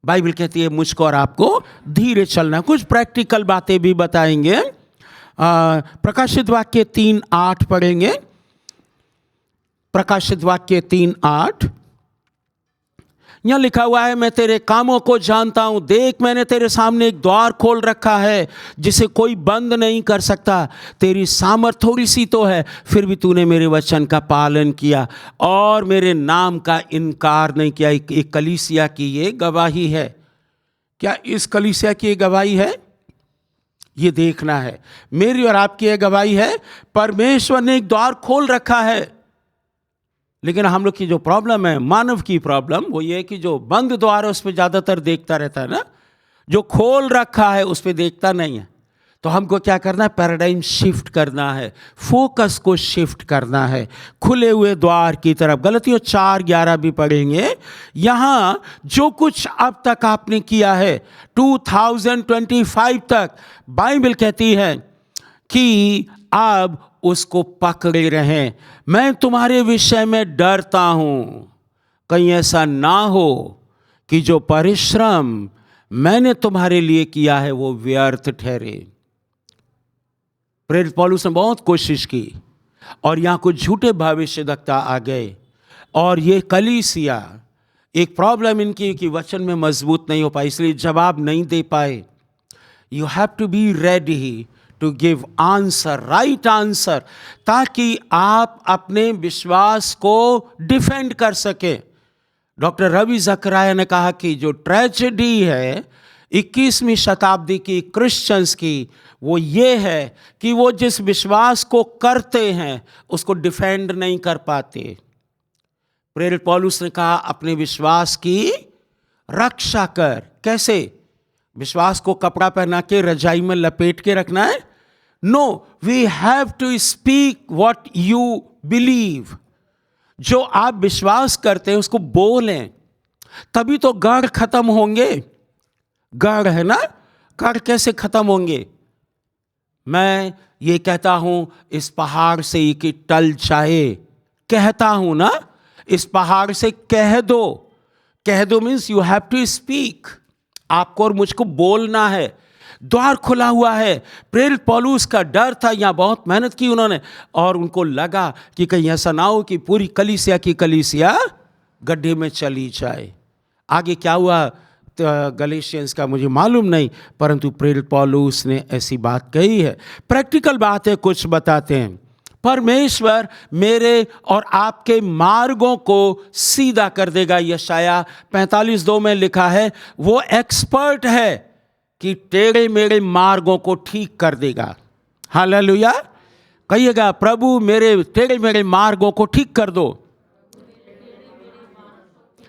बाइबल कहती है मुझको और आपको धीरे चलना। कुछ प्रैक्टिकल बातें भी बताएंगे। प्रकाशित वाक्य 3:8 पढ़ेंगे। प्रकाशित वाक्य 3:8 यहां लिखा हुआ है, मैं तेरे कामों को जानता हूं, देख मैंने तेरे सामने एक द्वार खोल रखा है जिसे कोई बंद नहीं कर सकता। तेरी सामर्थ थोड़ी सी तो है, फिर भी तूने मेरे वचन का पालन किया और मेरे नाम का इनकार नहीं किया। एक कलीसिया की ये गवाही है। क्या इस कलीसिया की ये गवाही है? ये देखना है। मेरी और आपकी ये गवाही है। परमेश्वर ने एक द्वार खोल रखा है, लेकिन हम लोग की जो प्रॉब्लम है, मानव की प्रॉब्लम, वो ये है कि जो बंद द्वार है उस पर ज़्यादातर देखता रहता है ना, जो खोल रखा है उस पर देखता नहीं है। तो हमको क्या करना है? पैराडाइम शिफ्ट करना है, फोकस को शिफ्ट करना है खुले हुए द्वार की तरफ। गलतियों 4:11 भी पढ़ेंगे। यहाँ जो कुछ अब तक आपने किया है 2025 तक, बाइबल कहती है कि अब उसको पकड़े रहें। मैं तुम्हारे विषय में डरता हूं, कहीं ऐसा ना हो कि जो परिश्रम मैंने तुम्हारे लिए किया है वो व्यर्थ ठहरे। प्रेरित पौलुस ने बहुत कोशिश की और यहां कुछ झूठे भविष्यवक्ता आ गए और ये कलीसिया, एक प्रॉब्लम इनकी कि वचन में मजबूत नहीं हो पाई, इसलिए जवाब नहीं दे पाए। You have to be ready to give answer, right answer, ताकि आप अपने विश्वास को डिफेंड कर सके। डॉक्टर रवि जकराया ने कहा कि जो ट्रेजेडी है 21वीं शताब्दी की क्रिश्चियंस की, वो ये है कि वो जिस विश्वास को करते हैं उसको डिफेंड नहीं कर पाते। प्रेरित पौलुस ने कहा अपने विश्वास की रक्षा कर। कैसे? विश्वास को कपड़ा पहना के रजाई में लपेट के रखना है? No, we have to speak what you believe. जो आप विश्वास करते हैं उसको बोलें, तभी तो गढ़ खत्म होंगे। गढ़ है ना, गढ़ कैसे खत्म होंगे? मैं ये कहता हूं इस पहाड़ से कि टल जाए, कहता हूं ना, इस पहाड़ से कह दो। कह दो means you have to speak. आपको और मुझको बोलना है। द्वार खुला हुआ है। प्रेरित पौलुस का डर था, यहाँ बहुत मेहनत की उन्होंने और उनको लगा कि कहीं ऐसा ना हो कि पूरी कलीसिया की कलीसिया गड्ढे में चली जाए। आगे क्या हुआ गलेशियंस का मुझे मालूम नहीं, परंतु प्रेरित पौलुस ने ऐसी बात कही है। प्रैक्टिकल बात है, कुछ बताते हैं। परमेश्वर मेरे और आपके मार्गों को सीधा कर देगा। यशाया 45:2 में लिखा है, वो एक्सपर्ट है कि टेढ़े मेढ़े मार्गों को ठीक कर देगा। हालेलुया। कहिएगा, प्रभु मेरे टेढ़े मेढ़े मार्गों को ठीक कर दो।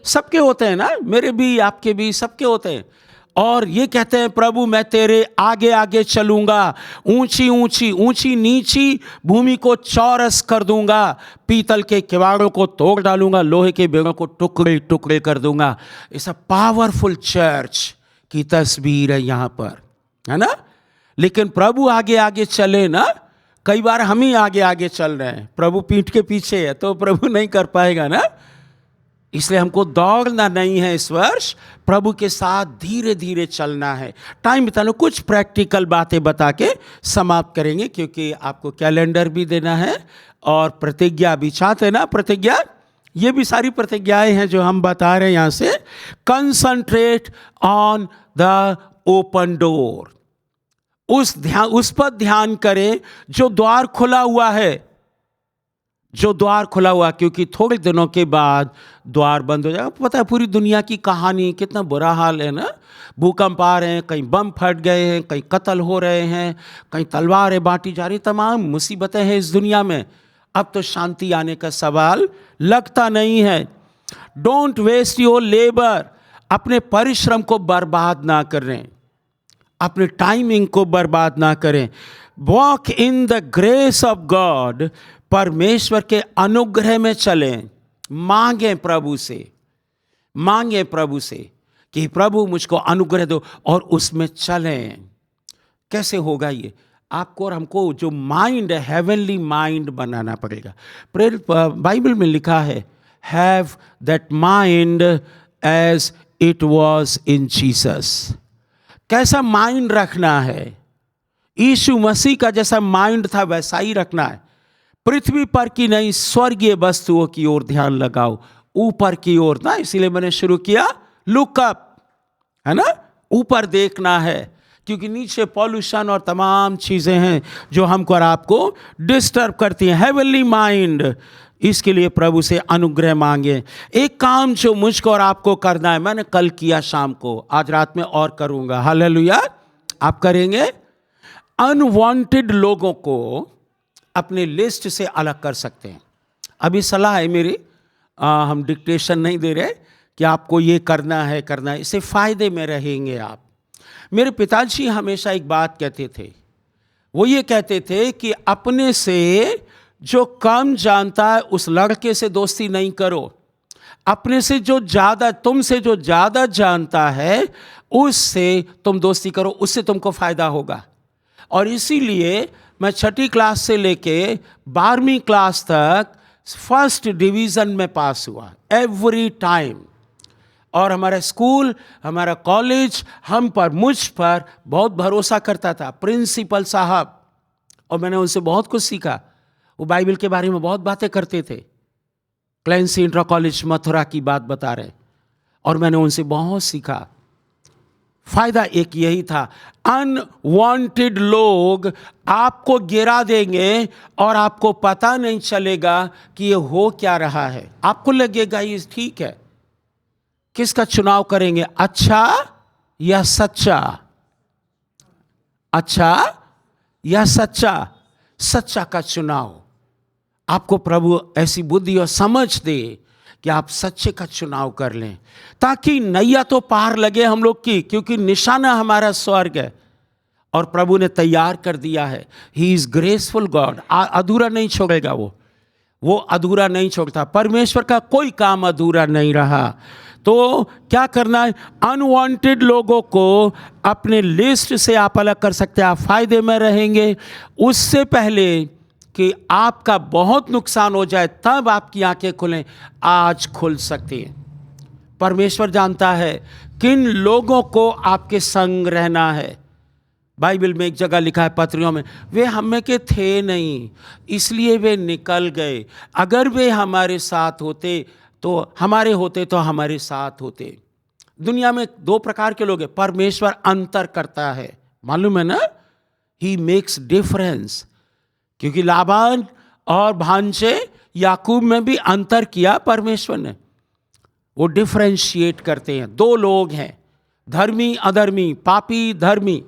सबके होते हैं ना, मेरे भी, आपके भी, सबके होते हैं। और ये कहते हैं प्रभु मैं तेरे आगे आगे चलूंगा, ऊंची ऊंची ऊंची नीची भूमि को चौरस कर दूंगा, पीतल के किवाड़ों को तोड़ डालूंगा, लोहे के बेड़ों को टुकड़े टुकड़े कर दूंगा। इट्स अ पावरफुल चर्च की तस्वीर है यहाँ पर, है ना। लेकिन प्रभु आगे आगे चले ना, कई बार हम ही आगे आगे चल रहे हैं, प्रभु पीठ के पीछे है तो प्रभु नहीं कर पाएगा ना। इसलिए हमको दौड़ना नहीं है इस वर्ष, प्रभु के साथ धीरे धीरे चलना है। टाइम बिताना, कुछ प्रैक्टिकल बातें बता के समाप्त करेंगे, क्योंकि आपको कैलेंडर भी देना है और प्रतिज्ञा भी चाहते हैं ना। प्रतिज्ञा, ये भी सारी प्रतिज्ञाएं हैं जो हम बता रहे हैं यहाँ से। Concentrate on the open door, उस पर ध्यान करें जो द्वार खुला हुआ है, जो द्वार खुला हुआ, क्योंकि थोड़े दिनों के बाद द्वार बंद हो जाएगा। पता है पूरी दुनिया की कहानी, कितना बुरा हाल है ना। भूकंप आ रहे हैं, कहीं बम फट गए हैं, कहीं कत्ल हो रहे हैं, कहीं तलवारें बांटी जा रही, तमाम मुसीबतें हैं इस दुनिया में। अब तो शांति आने का सवाल लगता नहीं है। डोंट वेस्ट योर लेबर, अपने परिश्रम को बर्बाद ना करें, अपने टाइमिंग को बर्बाद ना करें। Walk in the grace of God, परमेश्वर के अनुग्रह में चलें। मांगे प्रभु से, मांगे प्रभु से कि प्रभु मुझको अनुग्रह दो, और उसमें चलें। कैसे होगा ये? आपको और हमको जो माइंड है, हेवनली माइंड बनाना पड़ेगा। बाइबल में लिखा है, have that mind as it was in Jesus. कैसा माइंड रखना है? यीशु मसीह का जैसा माइंड था वैसा ही रखना है। पृथ्वी पर की नहीं, स्वर्गीय वस्तुओं की ओर ध्यान लगाओ, ऊपर की ओर ना। इसीलिए मैंने शुरू किया लुक अप, है ना, ऊपर देखना है, क्योंकि नीचे पॉल्यूशन और तमाम चीजें हैं जो हमको और आपको डिस्टर्ब करती हैं। हेवनली माइंड, इसके लिए प्रभु से अनुग्रह मांगे। एक काम जो मुझको और आपको करना है, मैंने कल किया शाम को, आज रात में और करूंगा। हालेलुया। आप करेंगे? अनवांटेड लोगों को अपने लिस्ट से अलग कर सकते हैं। अभी सलाह है मेरी, हम डिक्टेशन नहीं दे रहे कि आपको ये करना है करना है, इससे फायदे में रहेंगे आप। मेरे पिताजी हमेशा एक बात कहते थे, वो ये कहते थे कि अपने से जो कम जानता है उस लड़के से दोस्ती नहीं करो, अपने से जो ज़्यादा, तुमसे जो ज़्यादा जानता है उससे तुम दोस्ती करो, उससे तुमको फ़ायदा होगा। और इसीलिए मैं 6ठी क्लास से लेके 12वीं क्लास तक फर्स्ट डिवीज़न में पास हुआ एवरी टाइम। और हमारा स्कूल, हमारा कॉलेज हम पर, मुझ पर बहुत भरोसा करता था, प्रिंसिपल साहब, और मैंने उनसे बहुत कुछ सीखा। वो बाइबल के बारे में बहुत बातें करते थे। क्लैंसी इंटर कॉलेज मथुरा की बात बता रहे, और मैंने उनसे बहुत सीखा। फायदा एक यही था, अनवांटेड लोग आपको गिरा देंगे और आपको पता नहीं चलेगा कि ये हो क्या रहा है। आपको लगेगा ये ठीक है। किसका चुनाव करेंगे, अच्छा या सच्चा? अच्छा या सच्चा? सच्चा का चुनाव। आपको प्रभु ऐसी बुद्धि और समझ दे कि आप सच्चे का चुनाव कर लें, ताकि नैया तो पार लगे हम लोग की, क्योंकि निशाना हमारा स्वर्ग है और प्रभु ने तैयार कर दिया है। ही इज ग्रेसफुल गॉड, अधूरा नहीं छोड़ेगा वो अधूरा नहीं छोड़ता। परमेश्वर का कोई काम अधूरा नहीं रहा। तो क्या करना है? अनवांटेड लोगों को अपने लिस्ट से आप अलग कर सकते हैं, आप फायदे में रहेंगे। उससे पहले कि आपका बहुत नुकसान हो जाए तब आपकी आंखें खुलें, आज खुल सकती हैं। परमेश्वर जानता है किन लोगों को आपके संग रहना है। बाइबल में एक जगह लिखा है पत्रियों में, वे हम में के थे नहीं इसलिए वे निकल गए, अगर वे हमारे साथ होते तो हमारे साथ होते। दुनिया में 2 प्रकार के लोग हैं। परमेश्वर अंतर करता है, मालूम है ना, ही मेक्स डिफरेंस। क्योंकि लाबान और भांजे याकूब में भी अंतर किया परमेश्वर ने। वो डिफरेंशिएट करते हैं। 2 लोग हैं, धर्मी अधर्मी, पापी धर्मी,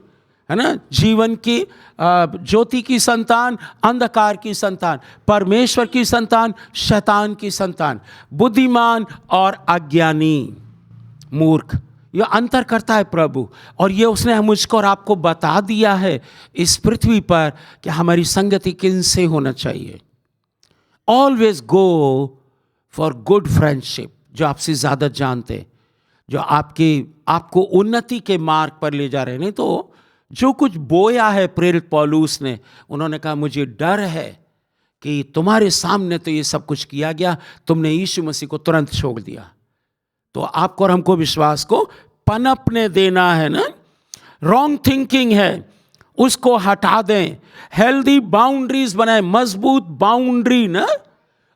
है ना, जीवन की ज्योति की संतान, अंधकार की संतान, परमेश्वर की संतान, शैतान की संतान, बुद्धिमान और अज्ञानी, मूर्ख। ये अंतर करता है प्रभु, और ये उसने मुझको और आपको बता दिया है इस पृथ्वी पर कि हमारी संगति किनसे होना चाहिए। Always go for good friendship, जो आपसे ज़्यादा जानते, जो आपको उन्नति के मार्ग पर ले जा रहे हैं। नहीं तो जो कुछ बोया है प्रेरित पौलुस ने, उन्होंने कहा मुझे डर है कि तुम्हारे सामने तो ये सब कुछ किया गया, तुमने यीशु मसीह को तुरंत छोड़ दिया। तो आपको और हमको विश्वास को पनपने देना है ना। रॉन्ग थिंकिंग है, उसको हटा दें, हेल्दी बाउंड्रीज बनाए, मजबूत बाउंड्री ना।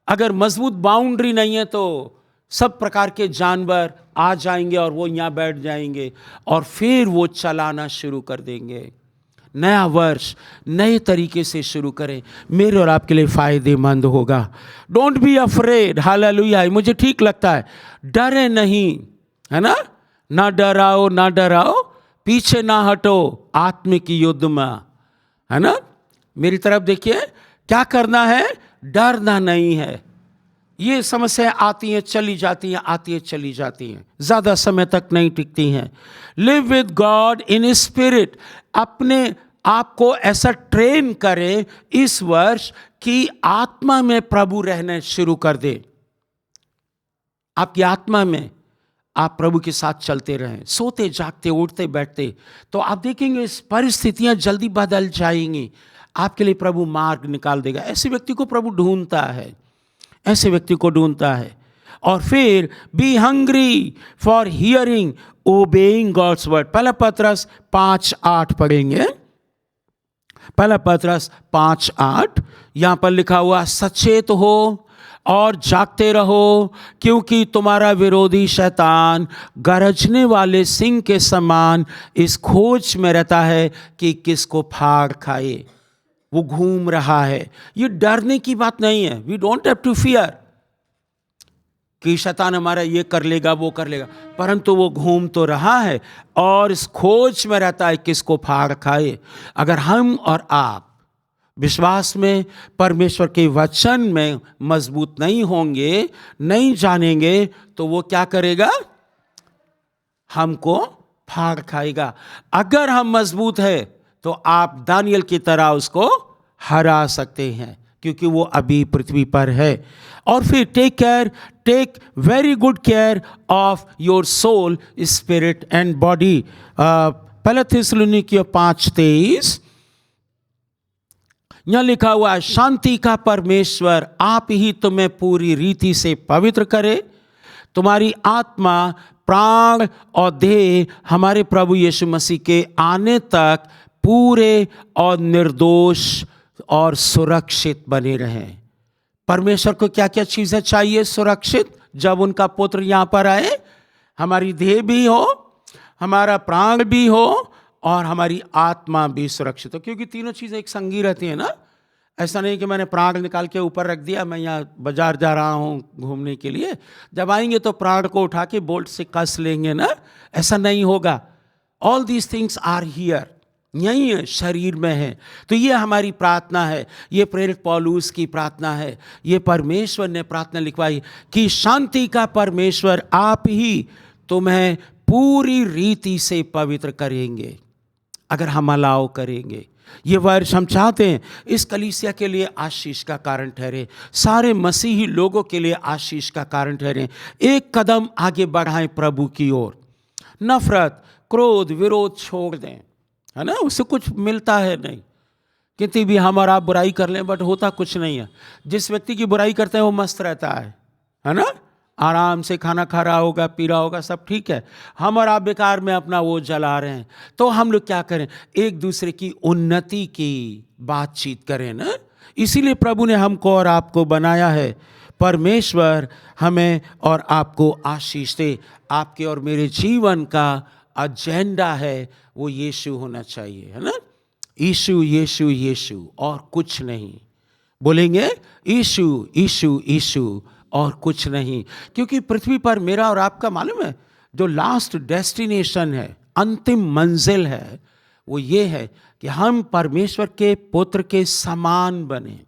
अगर मजबूत बाउंड्री नहीं है तो सब प्रकार के जानवर आ जाएंगे और वो यहाँ बैठ जाएंगे और फिर वो चलाना शुरू कर देंगे। नया वर्ष नए तरीके से शुरू करें, मेरे और आपके लिए फायदेमंद होगा। Don't be afraid, hallelujah. मुझे ठीक लगता है, डरे नहीं, है ना। ना डराओ, पीछे ना हटो आत्मिक युद्ध में, है ना। मेरी तरफ देखिए, क्या करना है, डरना नहीं है। ये समस्या आती हैं चली जाती हैं, आती हैं चली जाती हैं, ज़्यादा समय तक नहीं टिकती हैं। Live with God in spirit, अपने आप को ऐसा ट्रेन करें इस वर्ष कि आत्मा में प्रभु रहने शुरू कर दे। आपकी आत्मा में आप प्रभु के साथ चलते रहें, सोते जागते उठते बैठते, तो आप देखेंगे परिस्थितियां जल्दी बदल जाएंगी। आपके लिए प्रभु मार्ग निकाल देगा। ऐसे व्यक्ति को प्रभु ढूंढता है, ऐसे व्यक्ति को ढूंढता है। और फिर be hungry for hearing obeying God's word. पहला पत्रस 5:8 पढ़ेंगे। पहला पत्रस 5:8 यहां पर लिखा हुआ, सचेत हो और जागते रहो, क्योंकि तुम्हारा विरोधी शैतान गरजने वाले सिंह के समान इस खोज में रहता है कि किसको फाड़ खाए। वो घूम रहा है। ये डरने की बात नहीं है। We don't have to fear कि शैतान हमारा ये कर लेगा वो कर लेगा, परंतु वो घूम तो रहा है और इस खोज में रहता है किसको फाड़ खाए। अगर हम और आप विश्वास में, परमेश्वर के वचन में मजबूत नहीं होंगे, नहीं जानेंगे, तो वो क्या करेगा, हमको फाड़ खाएगा। अगर हम मजबूत है तो आप दानियल की तरह उसको हरा सकते हैं, क्योंकि वो अभी पृथ्वी पर है। और फिर take very good care of your soul, spirit and body. पहला थिस्सलुनीकियों 5:23 यहां लिखा हुआ है, शांति का परमेश्वर आप ही तुम्हें पूरी रीति से पवित्र करे, तुम्हारी आत्मा, प्राण और देह हमारे प्रभु यीशु मसीह के आने तक पूरे और निर्दोष और सुरक्षित बने रहें। परमेश्वर को क्या क्या चीजें चाहिए सुरक्षित जब उनका पुत्र यहां पर आए? हमारी देह भी हो, हमारा प्राण भी हो और हमारी आत्मा भी सुरक्षित हो, क्योंकि तीनों चीजें एक संगी रहती है ना। ऐसा नहीं कि मैंने प्राण निकाल के ऊपर रख दिया, मैं यहाँ बाजार जा रहा हूँ घूमने के लिए, जब आएंगे तो प्राण को उठा के बोल्ट से कस लेंगे ना, ऐसा नहीं होगा। All these things are here, यही है, शरीर में है। तो ये हमारी प्रार्थना है, ये प्रेरित पौलुस की प्रार्थना है, ये परमेश्वर ने प्रार्थना लिखवाई कि शांति का परमेश्वर आप ही तुम्हें पूरी रीति से पवित्र करेंगे अगर हम अलाव करेंगे। ये वर्ष हम चाहते हैं इस कलीसिया के लिए आशीष का कारण ठहरे, सारे मसीही लोगों के लिए आशीष का कारण ठहरे। एक कदम आगे बढ़ाएं प्रभु की ओर। नफरत, क्रोध, विरोध छोड़ दें, है ना। उससे कुछ मिलता है नहीं। कितनी भी हम और आप बुराई कर लें, बट होता कुछ नहीं है। जिस व्यक्ति की बुराई करते हैं वो मस्त रहता है ना, आराम से खाना खा रहा होगा, पी रहा होगा, सब ठीक है। हम और आप बेकार में अपना वो जला रहे हैं। तो हम लोग क्या करें, एक दूसरे की उन्नति की बातचीत करें ना। इसीलिए प्रभु ने हमको और आपको बनाया है। परमेश्वर हमें और आपको आशीष दे। आपके और मेरे जीवन का एजेंडा है वो यीशु होना चाहिए, है ना। यीशु यीशु यीशु और कुछ नहीं। बोलेंगे यीशु यीशु यीशु और कुछ नहीं, क्योंकि पृथ्वी पर मेरा और आपका मालूम है जो लास्ट डेस्टिनेशन है, अंतिम मंजिल है, वो ये है कि हम परमेश्वर के पुत्र के समान बने।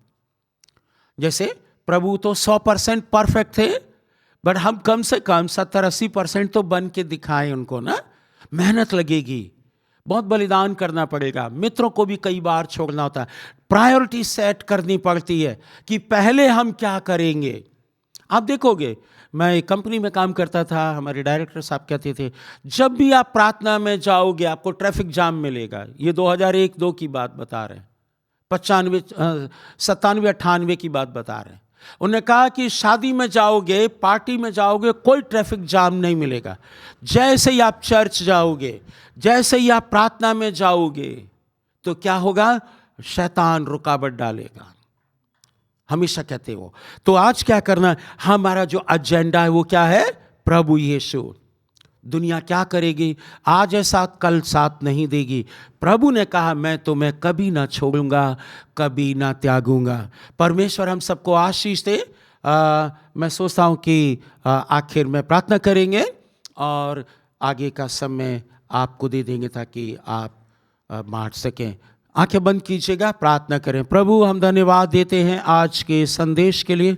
जैसे प्रभु तो 100% परफेक्ट थे, बट हम कम से कम 70-80% तो बन के दिखाएं उनको ना। मेहनत लगेगी, बहुत बलिदान करना पड़ेगा, मित्रों को भी कई बार छोड़ना होता है, प्रायोरिटी सेट करनी पड़ती है कि पहले हम क्या करेंगे। आप देखोगे, मैं एक कंपनी में काम करता था, हमारे डायरेक्टर साहब कहते थे जब भी आप प्रार्थना में जाओगे आपको ट्रैफिक जाम मिलेगा। ये 2001-2 की बात बता रहे हैं, 97-98 की बात बता रहे हैं। उन्होंने कहा कि शादी में जाओगे, पार्टी में जाओगे, कोई ट्रैफिक जाम नहीं मिलेगा। जैसे ही आप चर्च जाओगे, जैसे ही आप प्रार्थना में जाओगे, तो क्या होगा, शैतान रुकावट डालेगा। हमेशा कहते हो। तो आज क्या करना, हमारा जो एजेंडा है वो क्या है, प्रभु यीशु। दुनिया क्या करेगी, आज है साथ कल साथ नहीं देगी। प्रभु ने कहा मैं तुम्हें कभी ना छोड़ूंगा, कभी ना त्यागूंगा। परमेश्वर हम सबको आशीष दे। मैं सोचता हूँ कि आखिर में प्रार्थना करेंगे और आगे का समय आपको दे देंगे ताकि आप बांट सकें। आंखें बंद कीजिएगा, प्रार्थना करें। प्रभु हम धन्यवाद देते हैं आज के संदेश के लिए,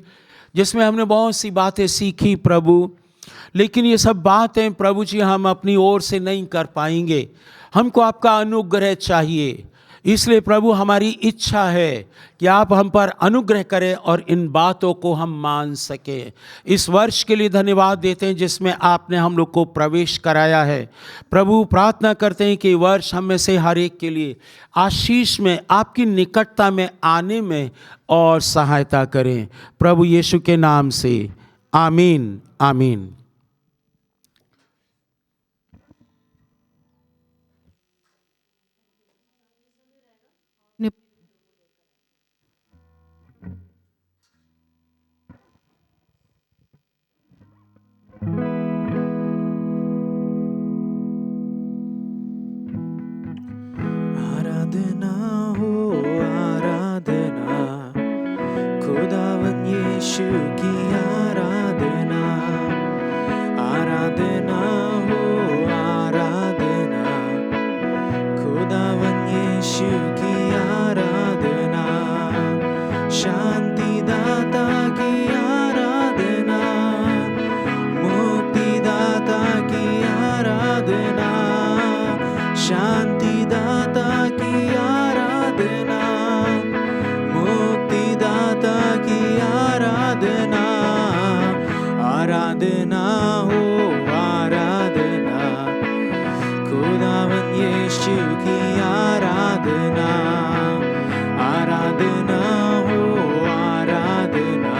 जिसमें हमने बहुत सी बातें सीखी प्रभु। लेकिन ये सब बातें प्रभु जी हम अपनी ओर से नहीं कर पाएंगे, हमको आपका अनुग्रह चाहिए। इसलिए प्रभु हमारी इच्छा है कि आप हम पर अनुग्रह करें और इन बातों को हम मान सकें। इस वर्ष के लिए धन्यवाद देते हैं जिसमें आपने हम लोग को प्रवेश कराया है। प्रभु प्रार्थना करते हैं कि वर्ष हम में से हर एक के लिए आशीष में, आपकी निकटता में आने में और सहायता करें। प्रभु यीशु के नाम से आमीन, आमीन। आराधना हो आराधना, खुदावन यीशु की आराधना। आराधना हो आराधना, खुदावन यीशु की आराधना। शांति दाता की आराधना, मुक्ति दाता की आराधना। शांति दाता की आराधना, मुक्ति दाता की आराधना। आराधना हो आराधना, खुदावन यीशु की आराधना। आराधना हो आराधना,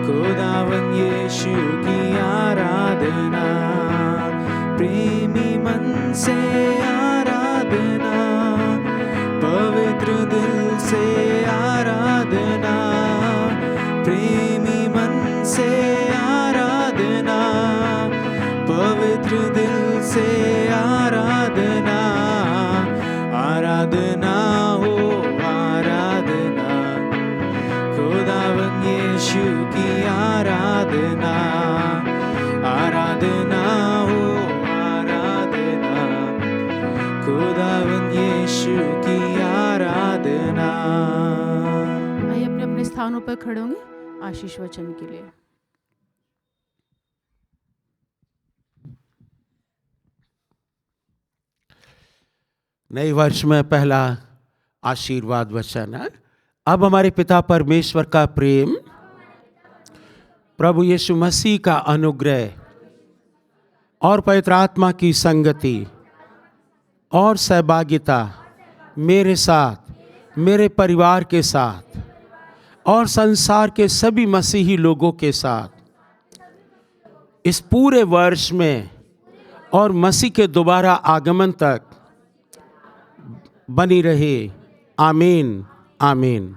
खुदावन यीशु की आराधना। प्रेमी मन से आराधना, पवित्र दिल से आराधना। प्रेमी मन से आराधना, पवित्र दिल से आराधना। आराधना हो आराधना, खुदावन यीशु की आराधना। आराधना हो आराधना, खुदावन यीशु की आराधना। आइए अपने अपने स्थानों पर खड़े होंगे आशीष वचन के लिए। नए वर्ष में पहला आशीर्वाद वचन है। अब हमारे पिता परमेश्वर का प्रेम, प्रभु यीशु मसीह का अनुग्रह और पवित्र आत्मा की संगति और सहभागिता मेरे साथ, मेरे परिवार के साथ और संसार के सभी मसीही लोगों के साथ इस पूरे वर्ष में और मसीह के दोबारा आगमन तक बनी रहे। आमीन, आमीन।